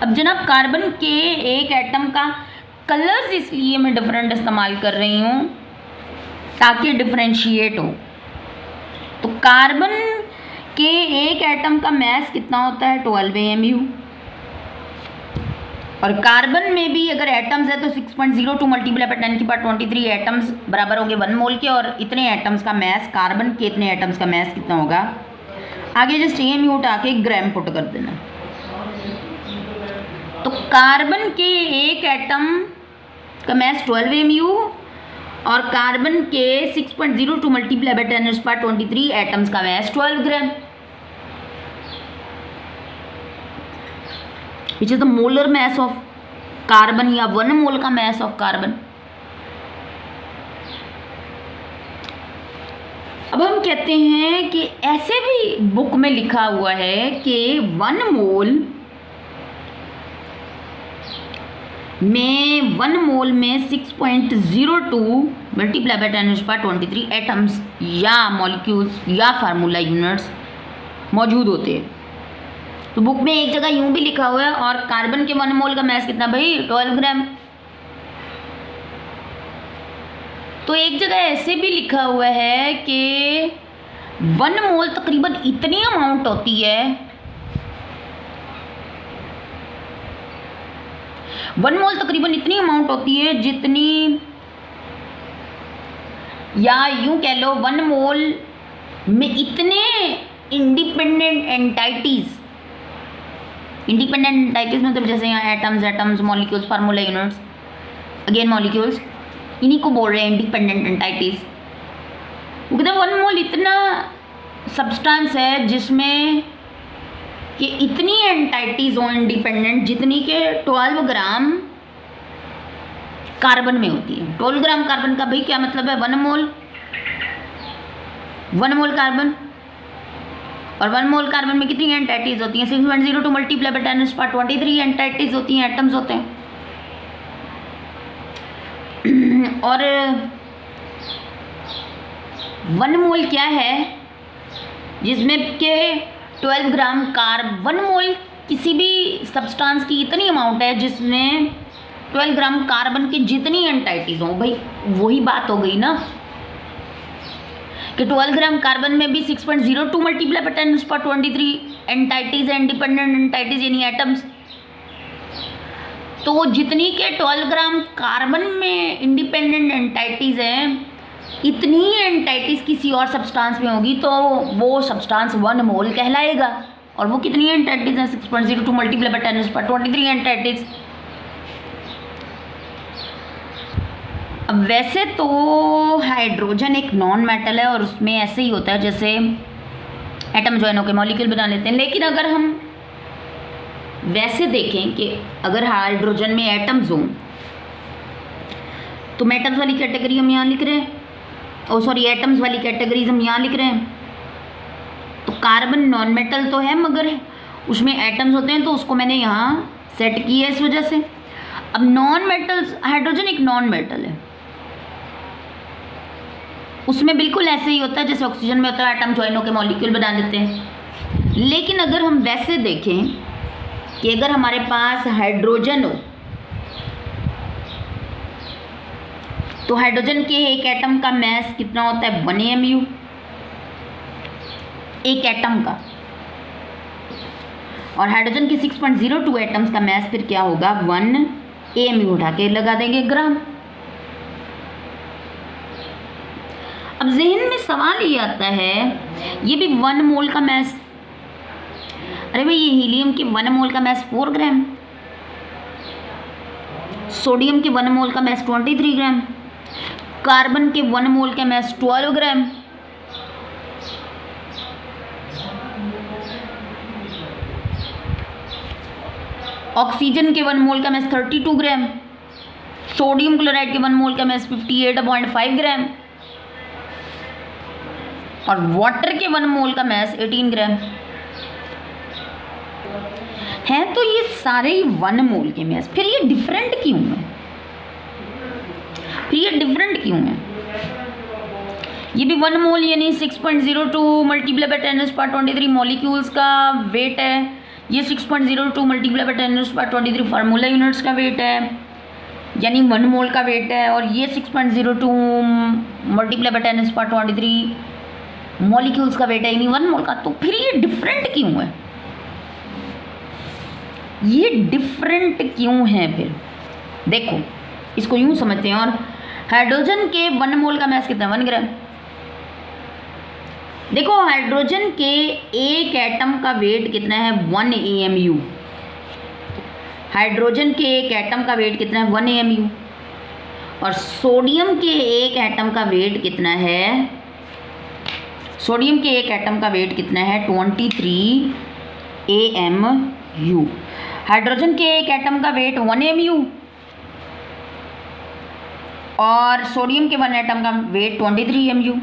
अब जनाब कार्बन के एक एटम का कलर्स इसलिए मैं डिफरेंट इस्तेमाल कर रही हूँ ताकि डिफरेंशिएट हो। तो कार्बन के एक एटम का मास कितना होता है 12 AMU। और कार्बन में भी अगर एटम्स है तो 6.02 मल्टीप्लाई बाय 10⁻23 एटम्स बराबर होंगे 1 मोल के, और इतने एटम्स का मास, कार्बन के इतने एटम्स का मास कितना होगा। आगे जस्ट AMU उठा के ग्राम पुट कर देना। तो कार्बन के एक एटम का मास 12 AMU और कार्बन के 6.02 मल्टीप्लाई बाय 10⁻23 एटम्स का mass 12 gram, which is the molar mass of carbon या 1 मोल का मास ऑफ कार्बन। अब हम कहते हैं कि ऐसे भी बुक में लिखा हुआ है कि 1 मोल में 6.02 मल्टीप्लाई बाय 10⁻23 एटम्स या मॉलिक्यूल्स या फार्मूला यूनिट्स मौजूद होते हैं। तो बुक में एक जगह यूं भी लिखा हुआ है, और कार्बन के 1 मोल का मास कितना भाई 12 ग्राम। तो एक जगह ऐसे भी लिखा हुआ है कि 1 मोल तकरीबन इतनी अमाउंट होती है, 1 मोल तकरीबन इतनी अमाउंट होती है जितनी, या यूं कह लो 1 मोल में इतने इंडिपेंडेंट एंटाइटीज मतलब जैसे यहाँ atoms, molecules, formula units, again molecules, इन्हीं को बोल रहे हैं इंडिपेंडेंट एंटाइटीज। वो कहते हैं 1 मोल इतना सब्सटेंस है जिसमें कि इतनी एंटाइटीज हो इंडिपेंडेंट जितनी के 12 ग्राम कार्बन में होती है। 12 ग्राम कार्बन का भाई क्या मतलब है 1 मोल, 1 मोल कार्बन, और 1 मोल कार्बन में कितनी एंटाइटीज होती हैं 6.02 मल्टीप्लाई बाय 10⁻23 एंटाइटीज होती हैं, एटम्स होते हैं। और 1 मोल क्या है जिसमें के 12 ग्राम 1 मोल किसी भी सब्सटेंस की इतनी अमाउंट है जिसमें 12 ग्राम कार्बन की जितनी एंटाइटीज हों। भाई वही बात हो गई ना कि 12 ग्राम कार्बन में भी 6.02 मल्टीप्लाई बाय 10⁻23 एंटाइटीज है, इंडिपेंडेंट एंटाइटीज यानी एटम्स। तो जितनी के 12 ग्राम कार्बन में इंडिपेंडेंट एंटाइटीज हैं, इतनी एंटाइटीज किसी और सब्सटेंस में होगी तो वो सब्सटेंस 1 मोल कहलाएगा। और वो कितनी एंटाइटीज हैं 6.02 मल्टीप्लाई बाय 10⁻23 एंटाइटीज। अब वैसे तो हाइड्रोजन एक नॉन मेटल है और उसमें ऐसे ही होता है जैसे एटम ज्वाइन होकर मॉलिक्यूल बना लेते हैं। लेकिन अगर हम वैसे देखें कि अगर हाइड्रोजन में एटम्स हों तो मेटल्स वाली कैटेगरी हम यहाँ लिख रहे हैं, एटम्स वाली कैटेगरीज हम यहाँ लिख रहे हैं। तो कार्बन नॉन मेटल तो है मगर उसमें एटम्स होते हैं, तो उसको मैंने यहाँ सेट किया है इस वजह से। अब नॉन मेटल्स, हाइड्रोजन एक नॉन मेटल है, उसमें बिल्कुल ऐसे ही होता है जैसे ऑक्सीजन में होता है, एटम ज्वाइन होकर मॉलिक्यूल बना देते हैं। लेकिन अगर हम वैसे देखें कि अगर हमारे पास हाइड्रोजन हो तो हाइड्रोजन के एक एटम का मास कितना होता है 1 AMU एक एटम का, और हाइड्रोजन के 6.02 एटम्स का मास फिर क्या होगा 1 AMU उठा के लगा देंगे ग्राम। अब जहन में सवाल ये आता है, ये भी 1 मोल का मास, अरे भाई ये हीलियम के 1 मोल का मास 4 ग्राम, सोडियम के 1 मोल का मास 23 ग्राम, कार्बन के 1 मोल का मास 12 ग्राम, ऑक्सीजन के 1 मोल का मास 32 ग्राम, सोडियम क्लोराइड के 1 मोल का मास 58.5 ग्राम, और वाटर के 1 मोल का मास 18 ग्राम है। तो ये सारे ही 1 मोल के मास, फिर ये डिफरेंट क्यों है? ये भी 1 मोल यानी 6.02 मल्टीप्लाई बाय 10⁻23 मॉलिक्यूल्स का वेट है, ये 6.02 मल्टीप्लाई बाय 10⁻23 फार्मूला यूनिट्स का वेट है यानी 1 मोल का वेट है, और ये 6.02 मल्टीप्लाई बाय 10⁻23 मॉलिक्यूल्स का वेट है यानी 1 मोल का। तो फिर ये डिफरेंट क्यों है, ये डिफरेंट क्यों है? फिर देखो इसको यूं समझते हैं। और हाइड्रोजन के 1 मोल का मास कितना है? 1 ग्राम। देखो हाइड्रोजन के एक एटम का वेट कितना है? 1 AMU। हाइड्रोजन के एक एटम का वेट कितना है? 1 AMU। और सोडियम के एक एटम का वेट कितना है? सोडियम के एक एटम का वेट कितना है? 23 AMU। हाइड्रोजन के एक एटम का वेट 1 AMU और सोडियम के 1 एटम का वेट 23 AMU।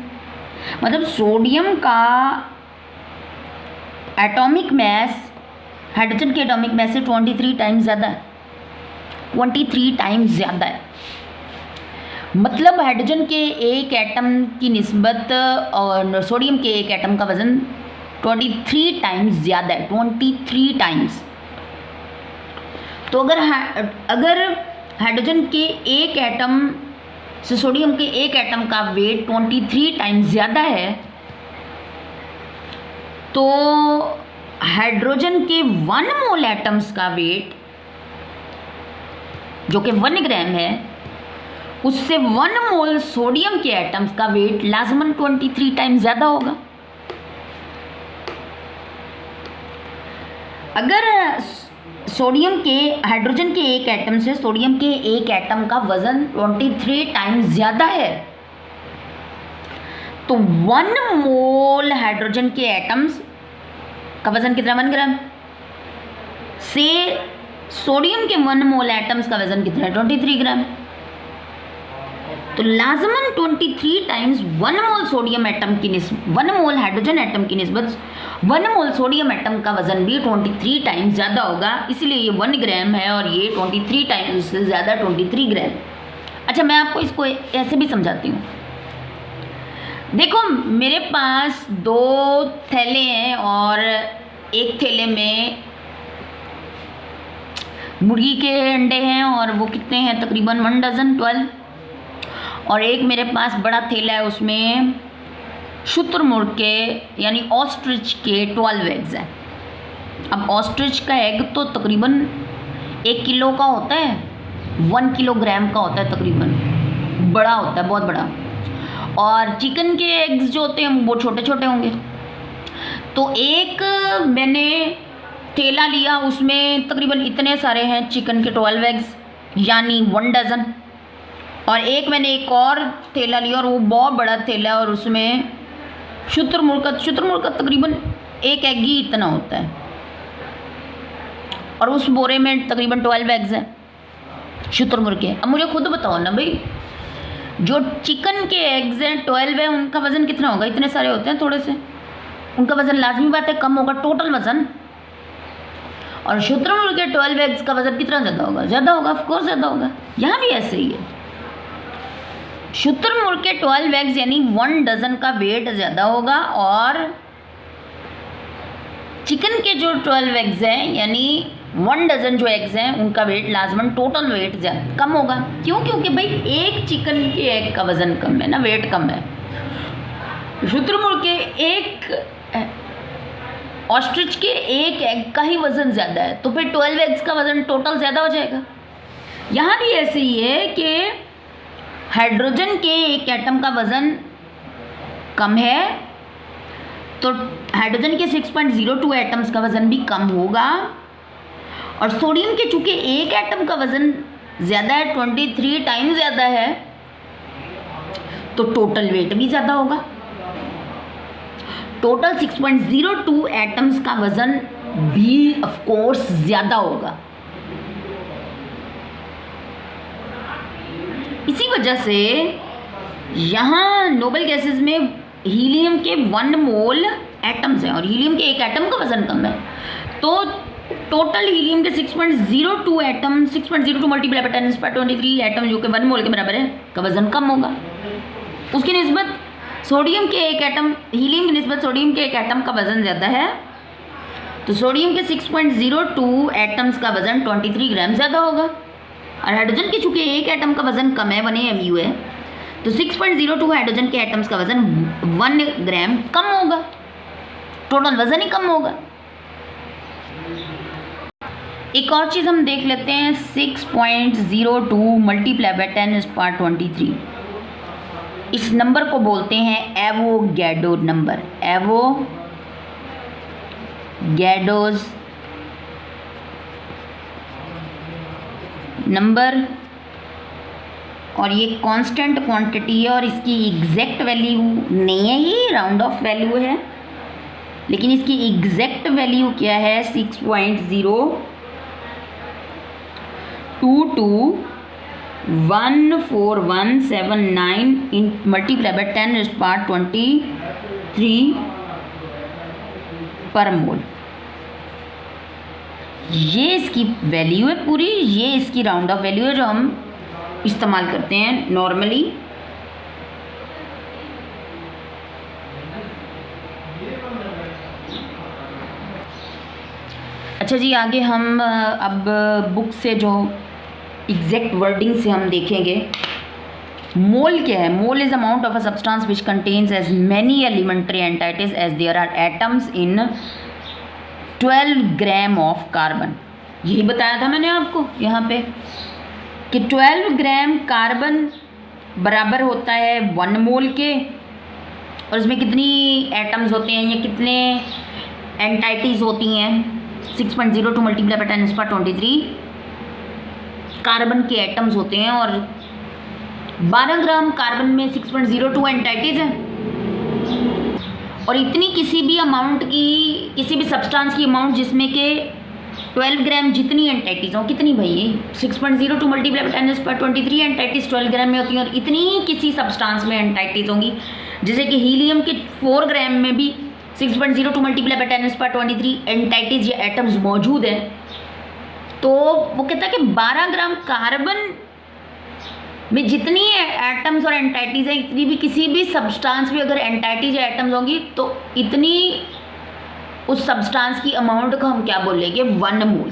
मतलब सोडियम का एटॉमिक मास हाइड्रोजन के एटॉमिक मास से 23 टाइम्स ज़्यादा है, 23 टाइम्स ज़्यादा है। मतलब हाइड्रोजन के एक एटम की निस्बत और सोडियम के एक एटम का वज़न 23 टाइम्स ज़्यादा है, 23 टाइम्स। तो अगर हाइड्रोजन के एक एटम से सोडियम के एक एटम का वेट 23 टाइम्स ज़्यादा है, तो हाइड्रोजन के 1 मोल एटम्स का वेट जो कि 1 ग्राम है, उससे 1 मोल सोडियम के एटम्स का वेट लाजमन 23 टाइम्स ज़्यादा होगा। अगर सोडियम के हाइड्रोजन के एक एटम से सोडियम के एक एटम का वजन 23 टाइम्स ज़्यादा है, तो 1 मोल हाइड्रोजन के एटम्स का वजन कितना? 1 ग्राम। से सोडियम के 1 मोल एटम्स का वजन कितना है? 23 ग्राम। तो लाजमन 23 टाइम्स 1 मोल सोडियम एटम की 1 मोल हाइड्रोजन एटम की निस्बत 1 मोल सोडियम एटम का वजन भी 23 टाइम्स ज़्यादा होगा। इसलिए ये 1 ग्राम है और ये 23 टाइम्स से ज़्यादा 23 ग्राम। अच्छा, मैं आपको इसको ऐसे भी समझाती हूँ। देखो मेरे पास 2 थैले हैं और एक थैले में मुर्गी के अंडे हैं और वो कितने हैं? तकरीबन 1 डजन, 12। और एक मेरे पास बड़ा थैला है, उसमें शुतुरमुर्ग के यानी ऑस्ट्रिच के 12 एग्स हैं। अब ऑस्ट्रिच का एग तो तकरीबन 1 किलो का होता है, 1 किलोग्राम का होता है तकरीबन, बड़ा होता है, बहुत बड़ा। और चिकन के एग्स जो होते हैं वो छोटे छोटे होंगे। तो एक मैंने थैला लिया, उसमें तकरीबन इतने सारे हैं चिकन के 12 एग्स यानी 1 डजन। और एक मैंने एक और थैला लिया और वो बहुत बड़ा थैला है और उसमें शुतुरमुर्ग का तकरीबन एक एग ही इतना होता है और उस बोरे में तकरीबन 12 एग्स हैं शुतुरमुर्ग के। अब मुझे खुद बताओ ना भाई, जो चिकन के एग्स हैं 12 है, उनका वज़न कितना होगा? इतने सारे होते हैं थोड़े से, उनका वज़न लाजमी बात है कम होगा टोटल वज़न। और शुतुरमुर्ग के 12 एग्स का वज़न कितना ज़्यादा होगा? ज़्यादा होगा, ऑफकोर्स ज़्यादा होगा। यहाँ भी ऐसे ही है, शुतुरमुर्ग के 12 एग्स यानी 1 डजन का वेट ज़्यादा होगा और चिकन के जो 12 एग्स हैं यानी 1 डजन जो एग्स हैं उनका वेट लाजमन टोटल वेट ज़्यादा कम होगा। क्यों? क्योंकि भाई एक चिकन के एग का वज़न कम है ना, वेट कम है। शुतुरमुर्ग के एक ऑस्ट्रिच के एक एग का ही वज़न ज़्यादा है, तो फिर 12 एग्स का वज़न टोटल ज़्यादा हो जाएगा। यहाँ भी ऐसे ही है कि हाइड्रोजन के एक एटम का वज़न कम है, तो हाइड्रोजन के 6.02 एटम्स का वज़न भी कम होगा। और सोडियम के चूँकि एक एटम का वज़न ज़्यादा है, 23 टाइम्स ज़्यादा है, तो टोटल वेट भी ज़्यादा होगा। टोटल 6.02 एटम्स का वज़न भी ऑफ कोर्स ज़्यादा होगा। इसी वजह से यहाँ नोबल गैसेस में हीलियम के 1 मोल एटम्स हैं और हीलियम के एक एटम का वज़न कम है, तो टोटल हीलियम के 6.02 एटम 6.02 मल्टीप्लाई बाय 10⁻23 एटम जो कि 1 मोल के बराबर है का वज़न कम होगा। उसकी निस्बत सोडियम के एक एटम हीलियम की निस्बत सोडियम के एक एटम का वज़न ज़्यादा है, तो सोडियम के 6.02 एटम्स का वज़न 23 ग्राम ज़्यादा होगा। और हाइड्रोजन के चूँकि एक एटम का वज़न कम है, 1 AMU है, तो 6.02 हाइड्रोजन के एटम्स का वजन 1 ग्राम कम होगा, टोटल वजन ही कम होगा। एक और चीज़ हम देख लेते हैं, 6.02 मल्टीप्लाई बाय 10⁻23। इस नंबर को बोलते हैं एवोगैड्रो नंबर, एवोगैड्रोस नंबर। और ये कांस्टेंट क्वांटिटी है और इसकी एग्जैक्ट वैल्यू नहीं है, ये राउंड ऑफ वैल्यू है, लेकिन इसकी एग्जैक्ट वैल्यू क्या है, 6.021417 इन मल्टीप्लाई बाय 10⁻23 पर मोल। ये इसकी वैल्यू है पूरी, ये इसकी राउंड ऑफ वैल्यू है जो हम इस्तेमाल करते हैं नॉर्मली। अच्छा जी, आगे हम अब बुक से जो एग्जैक्ट वर्डिंग से हम देखेंगे। मोल क्या है? Mole is amount of a substance which contains as many elementary entities as there are atoms in 12 gram of carbon. यही बताया था मैंने आपको यहाँ पे कि 12 ग्राम कार्बन बराबर होता है 1 मोल के, और इसमें कितनी एटम्स होते हैं या कितने एंटाइटीज होती हैं? 6.02 मल्टीप्लाई बाय 10⁻23 कार्बन के एटम्स होते हैं, और 12 ग्राम कार्बन में 6.02 एंटाइटीज हैं। और इतनी किसी भी अमाउंट की, किसी भी सब्सटेंस की अमाउंट जिसमें के 12 ग्राम जितनी एंटाइटीज हो, कितनी भाई? 6.02 मल्टीप्लाई बाय 10⁻23 एंटाइटीज 12 ग्राम में होती हैं, और इतनी किसी सब्सटेंस में एंटाइटीज होंगी, जैसे कि हीलियम के 4 ग्राम में भी 6.02 मल्टीप्लाई बाय 10⁻23 एंटाइटीज या एटम्स मौजूद हैं। तो वो कहता है कि 12 ग्राम कार्बन में जितनी एटम्स और एंटाइटीज हैं, इतनी भी किसी भी सब्सटेंस में अगर एंटाइटीज या एटम्स होंगी तो इतनी उस सब्सटेंस की अमाउंट को हम क्या बोलेंगे? 1 मोल।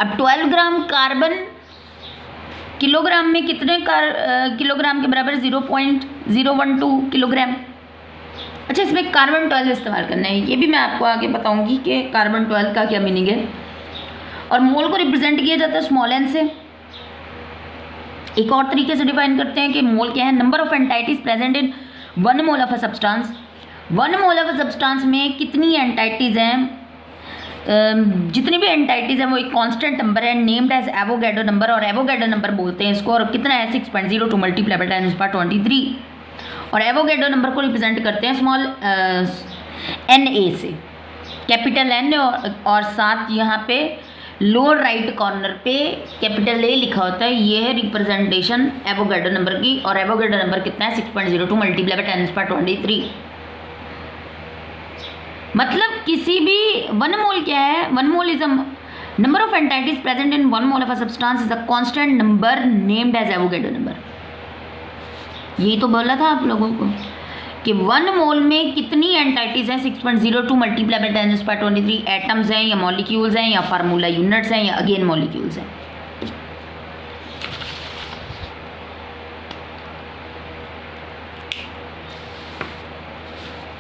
अब 12 ग्राम कार्बन किलोग्राम में कितने किलोग्राम के बराबर? 0.012 किलोग्राम। अच्छा, इसमें कार्बन 12 इस्तेमाल करना है, ये भी मैं आपको आगे बताऊंगी कि कार्बन 12 का क्या मीनिंग है। और मोल को रिप्रेजेंट किया जाता है स्मॉल एन से। एक और तरीके से डिफाइन करते हैं कि मोल क्या है? Number of entities present in 1 mole of a substance. 1 mole of a substance में कितनी एंटाइटीज हैं? जितनी भी एंटाइटीज हैं वो एक कांस्टेंट नंबर है, नेम्ड एज एवोगैड्रो नंबर, और एवोगैड्रो नंबर बोलते हैं इसको। और कितना है? 6.02 मल्टीप्लाई बाय 10⁻23। और एवोगैड्रो नंबर को रिप्रेजेंट करते हैं स्मॉल एन ए से, कैपिटल एन, और साथ यहाँ पे लोअर राइट कॉर्नर पे कैपिटल ए लिखा होता है। ये है रिप्रेजेंटेशन एवोगैड्रो नंबर की। और एवोगैड्रो नंबर कितना है? 6.02 मल्टीप्लाई बाय 10⁻23। मतलब किसी भी 1 मोल क्या है? 1 mole is a number of entities present in 1 mole of a substance is a constant number named as Avogadro number. यही तो बोला था आप लोगों को कि 1 मोल में कितनी एंटाइटीज हैं? 6.02 मल्टीप्लाई बाय 10⁻23 एटम्स हैं या मॉलिक्यूल्स हैं या फार्मूला यूनिट्स हैं या अगेन मॉलिक्यूल्स हैं।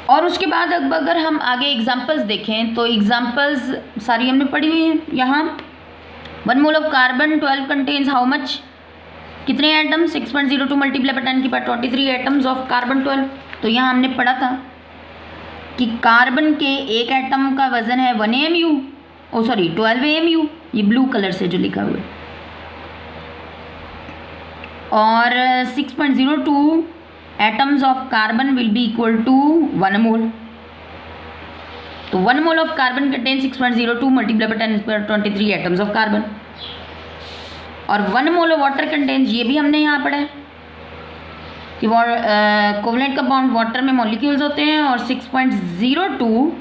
और उसके बाद अब अगर हम आगे एग्जांपल्स देखें तो एग्जांपल्स सारी हमने पढ़ी हुई हैं। यहाँ 1 mole of carbon 12 contains how much? कितने atom? 6.02 multiply by 10⁻23 atoms of carbon 12। तो यहाँ हमने पढ़ा था कि कार्बन के एक एटम का वजन है 1 AMU, 12 AMU, ये ब्लू कलर से जो लिखा हुआ है। और 6.02 atoms of carbon will be equal to 1 mole. तो 1 mole of carbon contain 6.02 multiply by 10⁻23 atoms of carbon. और 1 मोल ऑफ वाटर कंटेन्स, ये भी हमने यहाँ पढ़ा है कि कोवलेंट कंपाउंड वाटर में मॉलिक्यूल्स होते हैं, और 6.02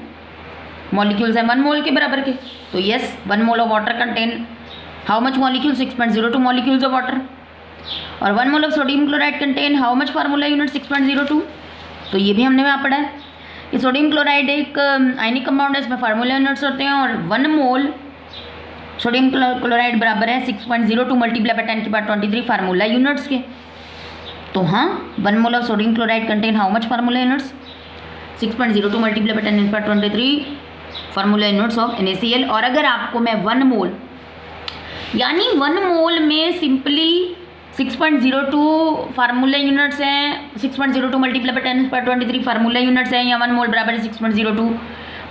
मॉलिक्यूल्स हैं 1 मोल के बराबर के। तो yes, 1 mole of water contain how much molecule? 6.02 molecules of water. और 1 mole of sodium chloride contain how much formula unit? 6.02। तो ये भी हमने वहाँ पढ़ा है कि सोडियम क्लोराइड एक आयनिक कंपाउंड है, इसमें फार्मूला यूनिट्स होते हैं, और 1 मोल सोडियम क्लोराइड बराबर है 6.02 मल्टीप्लाई बाय 10⁻23 फार्मूला यूनिट्स के। तो हाँ, 1 mole of sodium chloride contain how much formula units? 6.02 multiply by 10⁻23 formula units of NaCl। और अगर आपको मैं 1 मोल यानी 1 मोल में सिंपली 6.02 फार्मूला यूनिट्स हैं, 6.02 मल्टीप्लाई बाय 10⁻23 फार्मूला यूनिट्स हैं, या 1 मोल बराबर है 6.02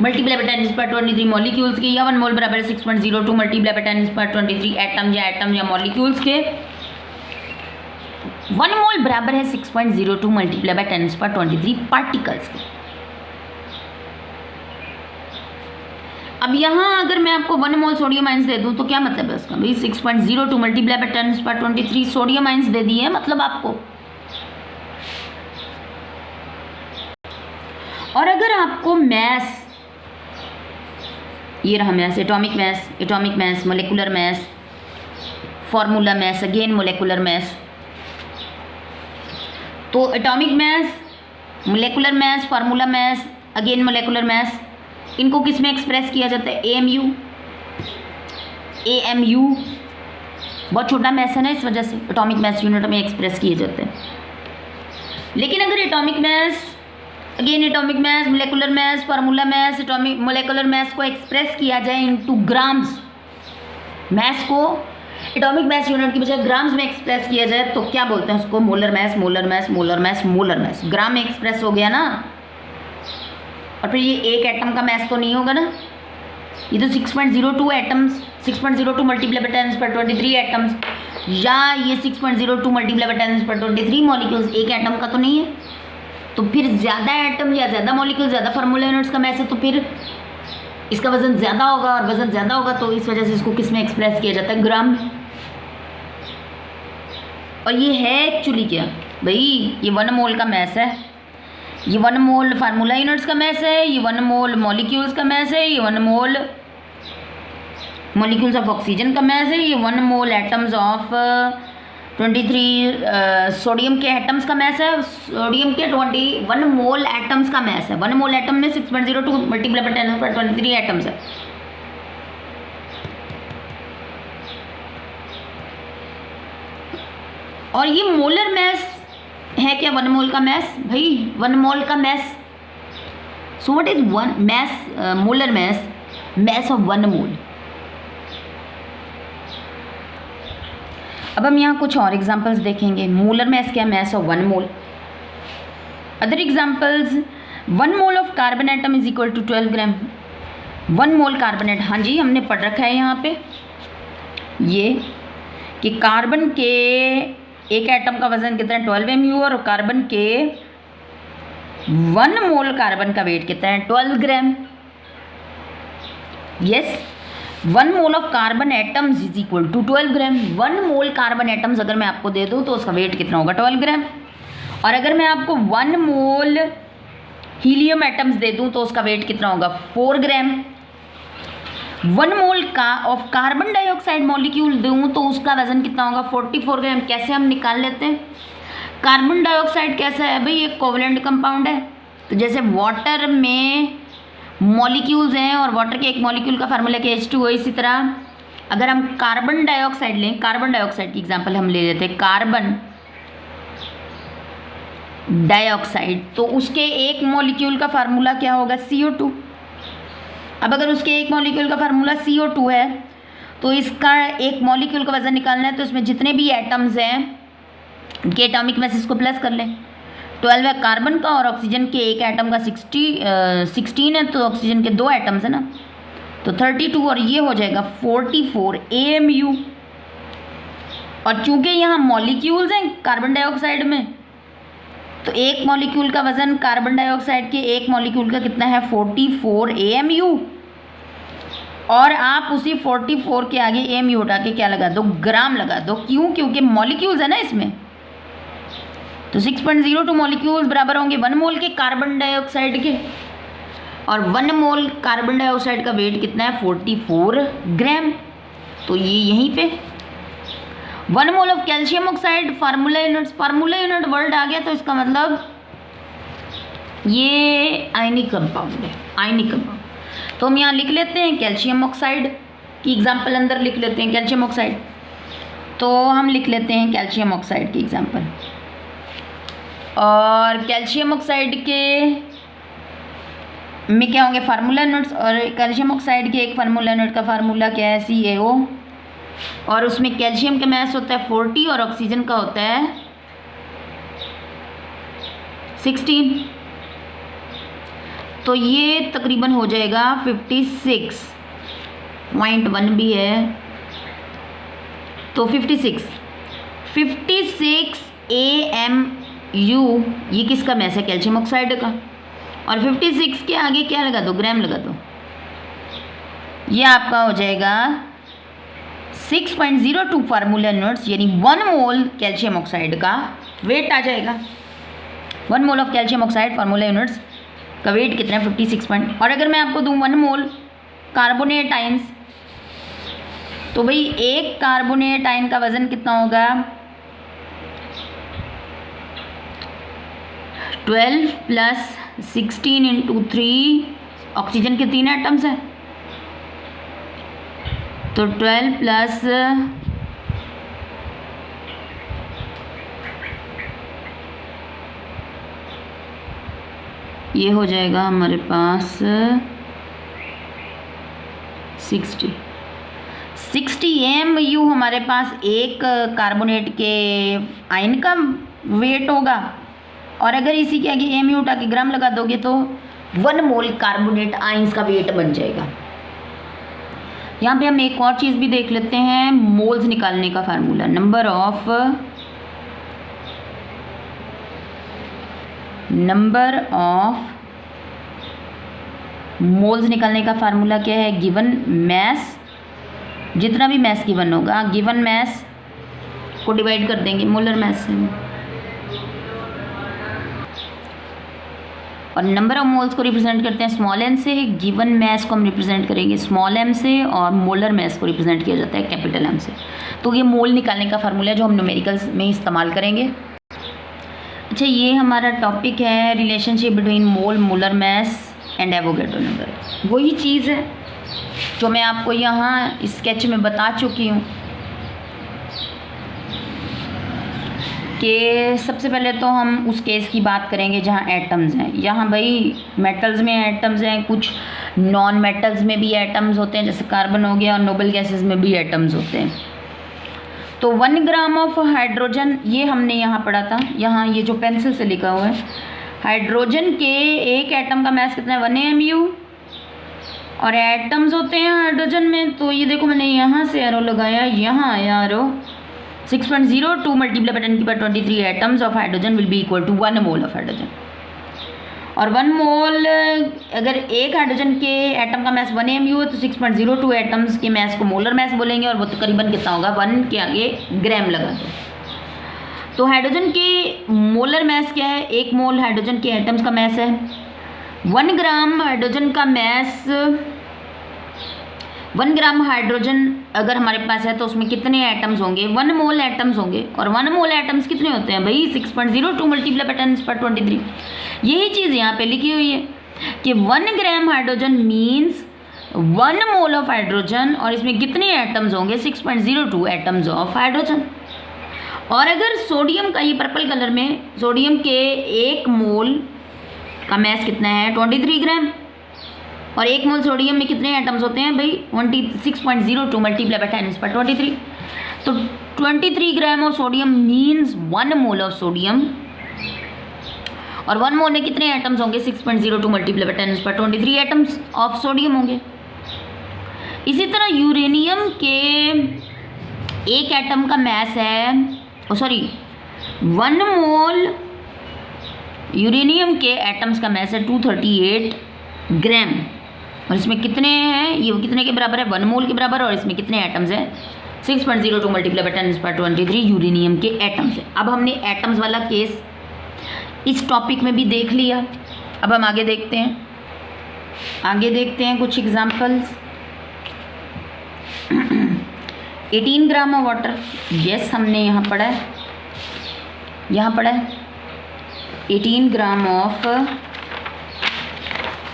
मल्टीप्लाई बाय 10⁻23 मॉलिक्यूल्स के, या 1 मोल बराबर है 6.02 मल्टीप्लाई बाय 10⁻23 एटम या मॉलिक्यूल्स के। 1 मोल बराबर है 6.02 मल्टीप्लाई बाय 10⁻23 पार्टिकल्स के। अब यहाँ अगर मैं आपको 1 मोल सोडियम आयंस दे दूँ तो क्या मतलब है उसका? भाई 6.02 मल्टीप्लाई बाय 10⁻23 सोडियम आयंस दे दिए है मतलब आपको। और अगर आपको मैस, ये रहा mass, atomic mass, molecular mass, formula mass, again molecular mass, तो atomic mass, molecular mass, formula mass, again molecular mass, इनको किस में एक्सप्रेस किया जाता है? AMU। बहुत छोटा मैस है ना, इस वजह से एटॉमिक मैस यूनिट में एक्सप्रेस किए जाते हैं। लेकिन अगर atomic mass, again atomic mass, molecular mass, formula mass, atomic molecular mass को एक्सप्रेस किया जाए इनटू ग्राम्स, मैस को एटॉमिक मैस यूनिट की बजाय ग्राम्स में एक्सप्रेस किया जाए तो क्या बोलते हैं उसको? Molar mass, molar mass, molar mass, molar mass. Gram में एक्सप्रेस हो गया ना। और फिर ये एक एटम का मैस तो नहीं होगा ना, ये तो 6.02 एटम्स, 6.02 मल्टीप्लाई बाय 10⁻23 एटम्स, या ये 6.02 मल्टीप्लाई बाय 10⁻23 मॉलिक्यूल्स, एक एटम का तो नहीं है। तो फिर ज़्यादा एटम या ज़्यादा मॉलिक्यूल, ज़्यादा फार्मूला यूनिट्स का मैस है, तो फिर इसका वजन ज़्यादा होगा, और वजन ज़्यादा होगा तो इस वजह से इसको किस में एक्सप्रेस किया जाता है? ग्राम में। और ये है एक्चुअली क्या भाई? ये 1 मोल का मैस है, ये 1 मोल फार्मूला यूनिट्स का मैस है, ये 1 मोल मॉलिक्यूल्स का मैस है, ये 1 मोल मॉलिक्यूल्स ऑफ ऑक्सीजन का मैस है, ये 1 मोल एटम्स ऑफ 23 सोडियम के एटम्स का मैस है, सोडियम के 21 मोल एटम्स का मैस है। 1 मोल एटम में 6.02 मल्टीप्लाई बाय 10⁻23 एटम्स है। और ये मोलर मैस है क्या? 1 मोल का मैस भाई, 1 मोल का mass. So what is 1 mass? Molar mass of 1 mole. अब हम यहाँ कुछ और एग्जांपल्स देखेंगे। मोलर मैस क्या? Mass of 1 mole. Other examples, 1 mole of carbon atom is equal to 12 gram. 1 mole carbon, हाँ जी हमने पढ़ रखा है यहाँ पे ये कि कार्बन के एक एटम का वजन कितना है? 12 MU, और कार्बन के 1 मोल कार्बन का वेट कितना है? 12 gram. Yes, 1 mole of carbon atoms is equal to 12 gram. 1 mole carbon atoms अगर मैं आपको दे दूँ तो उसका वेट कितना होगा? 12 ग्राम। और अगर मैं आपको 1 मोल हीलियम एटम्स दे दूँ तो उसका वेट कितना होगा? 4 ग्राम। 1 मोल का ऑफ कार्बन डाइऑक्साइड मॉलिक्यूल दूँ तो उसका वजन कितना होगा? 44 ग्राम। कैसे हम निकाल लेते हैं? कार्बन डाइऑक्साइड कैसा है भाई? एक कोवलेंट कंपाउंड है। तो जैसे वाटर में मॉलिक्यूल्स हैं और वाटर के एक मॉलिक्यूल का फार्मूला के H2O, इसी तरह अगर हम कार्बन डाइऑक्साइड लें, कार्बन डाइऑक्साइड की एग्जांपल हम ले लेते हैं, कार्बन डाइऑक्साइड, तो उसके एक मॉलिक्यूल का फार्मूला क्या होगा? CO2। अब अगर उसके एक मॉलिक्यूल का फार्मूला CO2 है तो इसका एक मॉलिक्यूल का वजन निकालना है तो इसमें जितने भी एटम्स हैं के एटॉमिक मैसेज को प्लस कर लें। 12 है कार्बन का और ऑक्सीजन के एक एटम का 16 है, तो ऑक्सीजन के 2 एटम्स है ना, तो 32, और ये हो जाएगा 44 AMU। और चूंकि यहाँ मॉलिक्यूल्स हैं कार्बन डाइऑक्साइड में, तो एक मॉलिक्यूल का वजन कार्बन डाइऑक्साइड के एक मॉलिक्यूल का कितना है? 44 AMU। और आप उसी 44 के आगे AMU उठा के क्या लगा दो? ग्राम लगा दो। क्यों? क्योंकि मॉलिक्यूल्स है ना इसमें। तो 6.02 मॉलिक्यूल्स बराबर होंगे 1 मोल के कार्बन डाइऑक्साइड के, और 1 मोल कार्बन डाइऑक्साइड का वेट कितना है? 44 ग्राम। तो ये यहीं पे 1 mole of calcium oxide, formula unit word आ गया तो इसका मतलब ये आयनिक कंपाउंड है, आयनिक कंपाउंड। तो हम यहाँ लिख लेते हैं कैल्शियम ऑक्साइड की एग्जाम्पल, अंदर लिख लेते हैं कैल्शियम ऑक्साइड। तो हम लिख लेते हैं कैल्शियम ऑक्साइड की एग्जाम्पल। और कैल्शियम ऑक्साइड के में क्या होंगे फार्मूला यूनिट्स, और कैल्शियम ऑक्साइड के एक फार्मूला यूनिट का फार्मूला क्या है CaO, और उसमें कैल्शियम का मास होता है 40 और ऑक्सीजन का होता है 16। तो ये तकरीबन हो जाएगा 56.1 भी है, तो 56 AMU ये किसका मैस है, कैल्शियम ऑक्साइड का। और 56 के आगे क्या लगा दो, ग्राम लगा दो, ये आपका हो जाएगा 6.02 फार्मूला यूनिट्स, यानी 1 मोल कैल्शियम ऑक्साइड का वेट आ जाएगा। 1 mole of calcium oxide formula units का वेट कितना है 56 और अगर मैं आपको दूं 1 मोल कार्बोनेट आयंस, तो भाई एक कार्बोनेट आयन का वजन कितना होगा 12 + 16 × 3, ऑक्सीजन के 3 एटम्स हैं, तो 12 प्लस ये हो जाएगा हमारे पास 60 AMU हमारे पास एक कार्बोनेट के आयन का वेट होगा, और अगर इसी के आगे AMU उठा के ग्राम लगा दोगे तो 1 मोल कार्बोनेट आयंस का वेट बन जाएगा। यहाँ पे हम एक और चीज़ भी देख लेते हैं, मोल्स निकालने का फार्मूला, नंबर ऑफ मोल्स निकालने का फार्मूला क्या है, गिवन मैस, जितना भी मैस गिवन होगा गिवन मैस को डिवाइड कर देंगे मोलर मैस से, और नंबर ऑफ मोल्स को रिप्रेजेंट करते हैं स्मॉल n से, गिवन मैस को हम रिप्रेजेंट करेंगे स्मॉल m से, और मोलर मैस को रिप्रेजेंट किया जाता है कैपिटल M से। तो ये मोल निकालने का फार्मूला है जो हम न्यूमेरिकल्स में इस्तेमाल करेंगे। अच्छा, ये हमारा टॉपिक है relationship between mole, molar mass and Avogadro number. वही चीज़ है जो मैं आपको यहाँ स्केच में बता चुकी हूँ कि सबसे पहले तो हम उस केस की बात करेंगे जहाँ एटम्स हैं। यहाँ भाई मेटल्स में एटम्स हैं, कुछ नॉन मेटल्स में भी एटम्स होते हैं, जैसे कार्बन हो गया, और नोबल गैसेस में भी एटम्स होते हैं। तो 1 ग्राम ऑफ हाइड्रोजन, ये हमने यहाँ पढ़ा था, यहाँ ये जो पेंसिल से लिखा हुआ है, हाइड्रोजन के एक एटम का मास कितना है 1 AMU, और एटम्स होते हैं हाइड्रोजन में, तो ये देखो मैंने यहाँ से एरो लगाया, यहाँ आया arrow, 6.02 multiply by 10⁻23 atoms of hydrogen will be equal to 1 mole of hydrogen. और 1 मोल अगर एक हाइड्रोजन के एटम का मास 1 AMU है तो 6.02 एटम्स के मास को मोलर मास बोलेंगे, और वो तकरीबन कितना होगा 1 के आगे ग्राम लगा दो। तो हाइड्रोजन के मोलर मास क्या है, 1 मोल हाइड्रोजन के एटम्स का मास है, 1 ग्राम हाइड्रोजन का मास, 1 ग्राम हाइड्रोजन अगर हमारे पास है तो उसमें कितने एटम्स होंगे 1 मोल एटम्स होंगे, और 1 मोल एटम्स कितने होते हैं भाई 6.02 मल्टीप्लाई बाय 10⁻23। यही चीज़ यहाँ पे लिखी हुई है कि 1 gram hydrogen means 1 mole of hydrogen, और इसमें कितने एटम्स होंगे 6.02 एटम्स ऑफ हाइड्रोजन। और अगर सोडियम का, ये पर्पल कलर में, सोडियम के 1 मोल का मास कितना है 23 ग्राम, और 1 मोल सोडियम में कितने एटम्स होते हैं भाई 26.02 मल्टीप्लाई बाय 10⁻23। तो 23 gram of sodium means 1 mole of sodium, और 1 मोल में कितने एटम्स होंगे 6.02 multiply by 10⁻23 atoms of sodium होंगे। इसी तरह यूरेनियम के एक एटम का मास है, 1 मोल यूरेनियम के एटम्स का मास है 238 ग्राम, और इसमें कितने हैं, ये कितने के बराबर है 1 मोल के बराबर, और इसमें कितने एटम्स हैं 6.02 मल्टीप्लाई बाय 10⁻23 यूरेनियम के एटम्स हैं। अब हमने एटम्स वाला केस इस टॉपिक में भी देख लिया। अब हम आगे देखते हैं कुछ examples. 18 gram of water, yes हमने यहाँ पढ़ा है 18 ग्राम ऑफ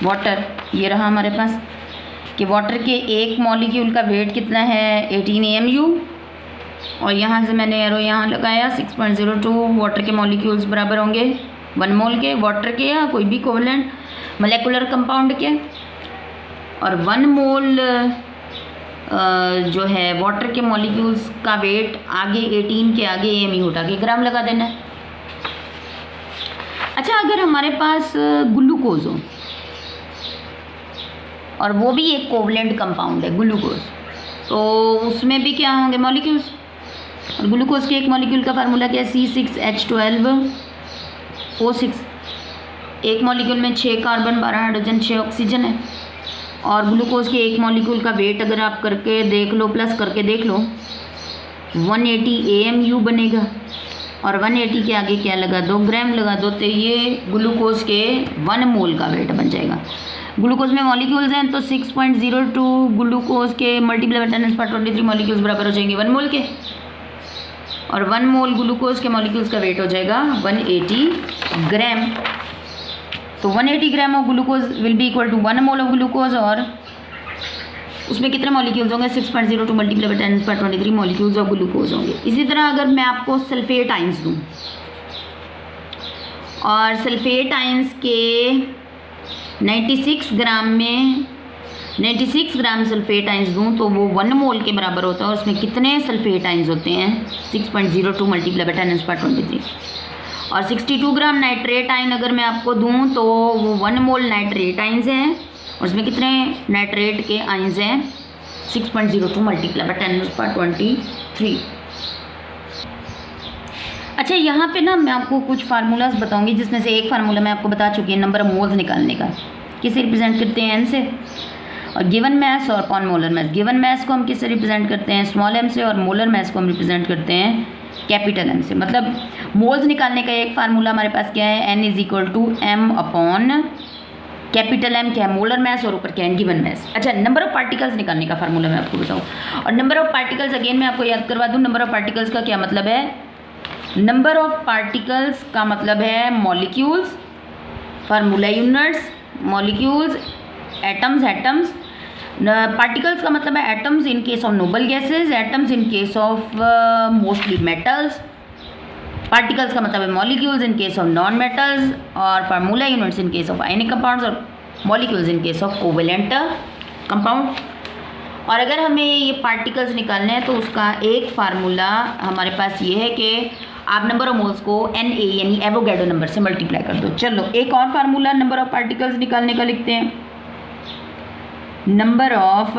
वाटर, ये रहा हमारे पास कि वाटर के एक मॉलिक्यूल का वेट कितना है 18 AMU, और यहाँ से मैंने एरो यहाँ लगाया 6.02 वाटर के मॉलिक्यूल्स बराबर होंगे 1 मोल के वाटर के या कोई भी कोवलेंट मोलेकुलर कंपाउंड के, और 1 मोल जो है वाटर के मॉलिक्यूल्स का वेट आगे 18 के आगे AMU उठा के ग्राम लगा देना है। अच्छा, अगर हमारे पास ग्लूकोज हो और वो भी एक कोवलेंट कंपाउंड है ग्लूकोज, तो उसमें भी क्या होंगे मॉलिक्यूल्स, और ग्लूकोज के एक मॉलिक्यूल का फार्मूला क्या है C6H12O6। एक मॉलिक्यूल में 6 कार्बन 12 हाइड्रोजन 6 ऑक्सीजन है, और ग्लूकोज के एक मॉलिक्यूल का वेट अगर आप करके देख लो, प्लस करके देख लो, 180 AMU बनेगा, और 180 के आगे क्या लगा दो, ग्राम लगा दो, तो ये ग्लूकोज के 1 मोल का वेट बन जाएगा। ग्लूकोज में मॉलिक्यूल्स हैं तो 6.02 ग्लूकोज के मल्टीप्लाई बाय 10⁻23 मॉलिक्यूल्स बराबर हो जाएंगे 1 मोल के, और 1 मोल ग्लूकोज के मॉलिक्यूल्स का वेट हो जाएगा 180 ग्राम। तो 180 gram of glucose will be equal to 1 mole of glucose, और उसमें कितने मॉलिक्यूल्स होंगे 6.02 multiply by 10⁻23 molecules of glucose होंगे। इसी तरह अगर मैं आपको सल्फेट आइंस दूँ, और सल्फेट आइंस के 96 ग्राम सल्फेट आइंस दूँ तो वो 1 मोल के बराबर होता है, और उसमें कितने सल्फेट आइंस होते हैं 6.02 मल्टीप्लाई बाय 10⁻23। और 62 ग्राम नाइट्रेट आइन अगर मैं आपको दूँ तो वो 1 मोल नाइट्रेट आइंस हैं, और उसमें कितने नाइट्रेट के आइंस हैं 6.02 मल्टीप्लाई बाय 10⁻23। अच्छा, यहाँ पे ना मैं आपको कुछ फार्मूलाज बताऊंगी, जिसमें से एक फार्मूला मैं आपको बता चुकी है नंबर ऑफ मोल्स निकालने का, किसे रिप्रेजेंट करते हैं n से, और गिवन मैस और upon molar mass. Given mass को हम किससे रिप्रेजेंट करते हैं स्मॉल m से, और मोलर मैस को हम रिप्रेजेंट करते हैं कैपिटल M से। मतलब मोल्स निकालने का एक फार्मूला हमारे पास क्या है, n is equal to m upon capital M क्या है मोलर मैस, और ऊपर क्या है गिवन मैस। अच्छा, नंबर ऑफ पार्टिकल्स निकालने का फार्मूला मैं आपको बताऊँ, और नंबर ऑफ पार्टिकल्स अगेन मैं आपको याद करवा दूँ। नंबर ऑफ पार्टिकल्स का क्या मतलब है, नंबर ऑफ पार्टिकल्स का मतलब है molecules, formula units molecules, atoms particles का मतलब है atoms in case of noble gases, atoms in case of mostly metals. Particles का मतलब है molecules in case of non metals, और formula units in case of ionic compounds, और molecules in case of covalent compound. और अगर हमें ये particles निकालने हैं तो उसका एक फार्मूला हमारे पास ये है कि आप नंबर ऑफ मोल्स को Na यानी एवोगैड्रो नंबर से मल्टीप्लाई कर दो। चलो एक और फार्मूला नंबर ऑफ पार्टिकल्स निकालने का लिखते हैं। नंबर ऑफ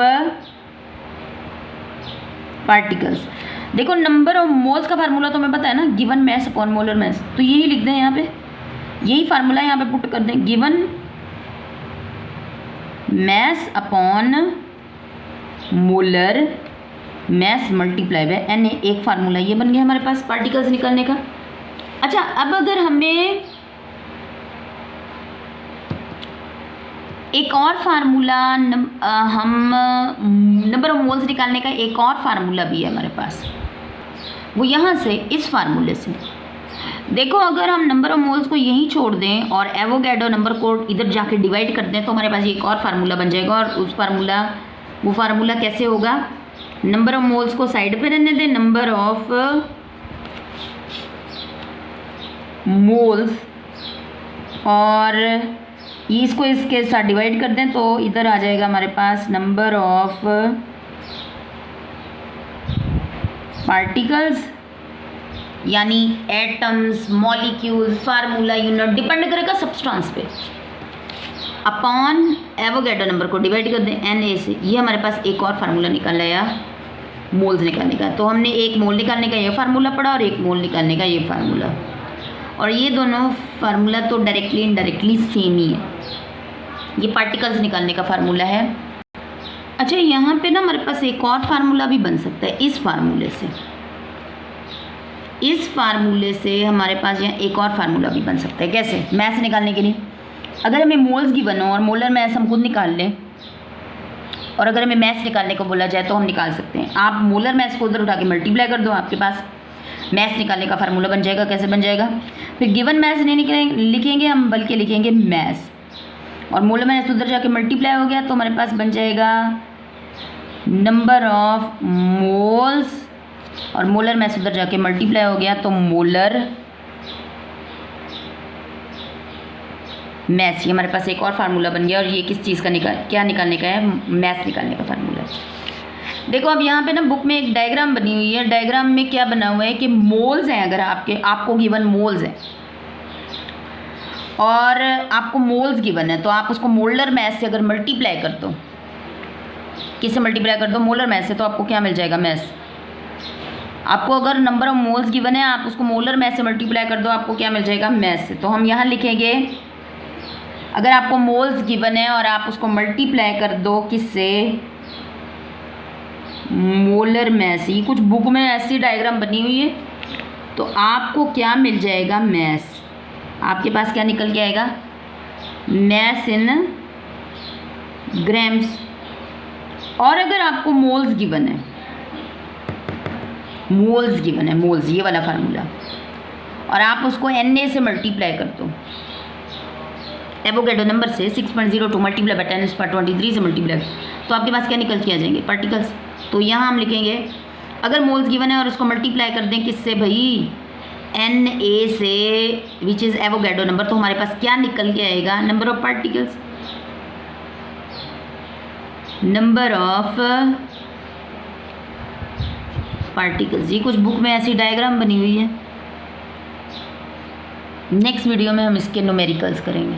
पार्टिकल्स, देखो नंबर ऑफ मोल्स का फार्मूला तो हमें पता है ना, given mass upon molar mass, तो यही लिख दें यहाँ पे, यही फार्मूला यहाँ पे पुट कर दें, given mass upon molar mass multiply by Na। एक फार्मूला ये बन गया हमारे पास पार्टिकल्स निकालने का। अच्छा, अब अगर हमें एक और फार्मूला हम नंबर ऑफ मोल्स निकालने का एक और फार्मूला भी है हमारे पास, वो यहाँ से इस फार्मूले से। देखो अगर हम नंबर ऑफ मोल्स को यहीं छोड़ दें और एवोगैड्रो नंबर को इधर जाके डिवाइड कर दें तो हमारे पास एक और फार्मूला बन जाएगा। और वो फार्मूला कैसे होगा, नंबर ऑफ मोल्स को साइड पे रहने दें, नंबर ऑफ मोल्स, और इसको इसके साथ डिवाइड कर दें तो इधर आ जाएगा हमारे पास नंबर ऑफ पार्टिकल्स, यानी atoms, molecules, formula unit depend करेगा सब्सटेंस पे, अपॉन एवोगैड्रो नंबर को डिवाइड कर दें Na से। ये हमारे पास एक और फार्मूला निकल आया मोल्स निकालने का। तो हमने एक मोल निकालने का ये फार्मूला पढ़ा और एक मोल निकालने का ये फार्मूला, और ये दोनों फार्मूला तो डायरेक्टली इनडायरेक्टली सेम ही है। ये पार्टिकल्स निकालने का फार्मूला है। अच्छा, यहाँ पे ना हमारे पास एक और फार्मूला भी बन सकता है इस फार्मूले से। इस फार्मूले से हमारे पास यहाँ एक और फार्मूला भी बन सकता है। कैसे, मैस निकालने के लिए अगर हमें मोल्स गिवन हो और मोलर मैस हम खुद निकाल लें, और अगर हमें मैस निकालने को बोला जाए तो हम निकाल सकते हैं। आप मोलर मैस को उधर उठा के मल्टीप्लाई कर दो, आपके पास मैस निकालने का फार्मूला बन जाएगा। कैसे बन जाएगा, फिर गिवन मैस नहीं लिखेंगे हम, बल्कि लिखेंगे मैस, और मोलर मैस उधर जाके मल्टीप्लाई हो गया तो हमारे पास बन जाएगा नंबर ऑफ मोल्स, और मोलर मैस उधर जाके मल्टीप्लाई हो गया तो मोलर मैथ्स। ये हमारे पास एक और फार्मूला बन गया और ये किस चीज़ का क्या निकालने का है, मैथ्स निकालने का फार्मूला है। देखो अब यहाँ पे ना बुक में एक डायग्राम बनी हुई है। डायग्राम में क्या बना हुआ है कि मोल्स हैं, अगर आपको गिवन मोल्स हैं और आपको मोल्स गिवन है तो आप उसको मोलर मैथ से अगर मल्टीप्लाई कर दो, किससे मल्टीप्लाई कर दो, मोलर मैथ से, तो आपको क्या मिल जाएगा, मैथ्स। आपको अगर नंबर ऑफ मोल्स गिवन है, आप उसको मोलर मैथ से मल्टीप्लाई कर दो, आपको क्या मिल जाएगा, मैथ्स से। तो हम यहाँ लिखेंगे, अगर आपको मोल्स गिवन है और आप उसको मल्टीप्लाई कर दो किससे, मोलर मैथ से। कुछ बुक में ऐसी डायग्राम बनी हुई है तो आपको क्या मिल जाएगा, मैथ्स। आपके पास क्या निकल के आएगा, मैथ्स इन ग्राम्स। और अगर आपको मोल्स गिवन है, मोल्स गिवन है, मोल्स, ये वाला फार्मूला, और आप उसको Na से मल्टीप्लाई कर दो, एवोगैड्रो नंबर से 6.02 मल्टीप्लाई बाय 10⁻23 से मल्टीप्लाई, तो आपके पास क्या निकल के आ जाएंगे, पार्टिकल्स। तो यहाँ हम लिखेंगे, अगर मोल्स गिवन है और उसको मल्टीप्लाई कर दें किससे भाई, Na से, विच इज़ एवोगैड्रो नंबर, तो हमारे पास क्या निकल के आएगा, number of particles, number of particles. ये कुछ बुक में ऐसी डायग्राम बनी हुई है। नेक्स्ट वीडियो में हम इसके न्यूमेरिकल्स करेंगे।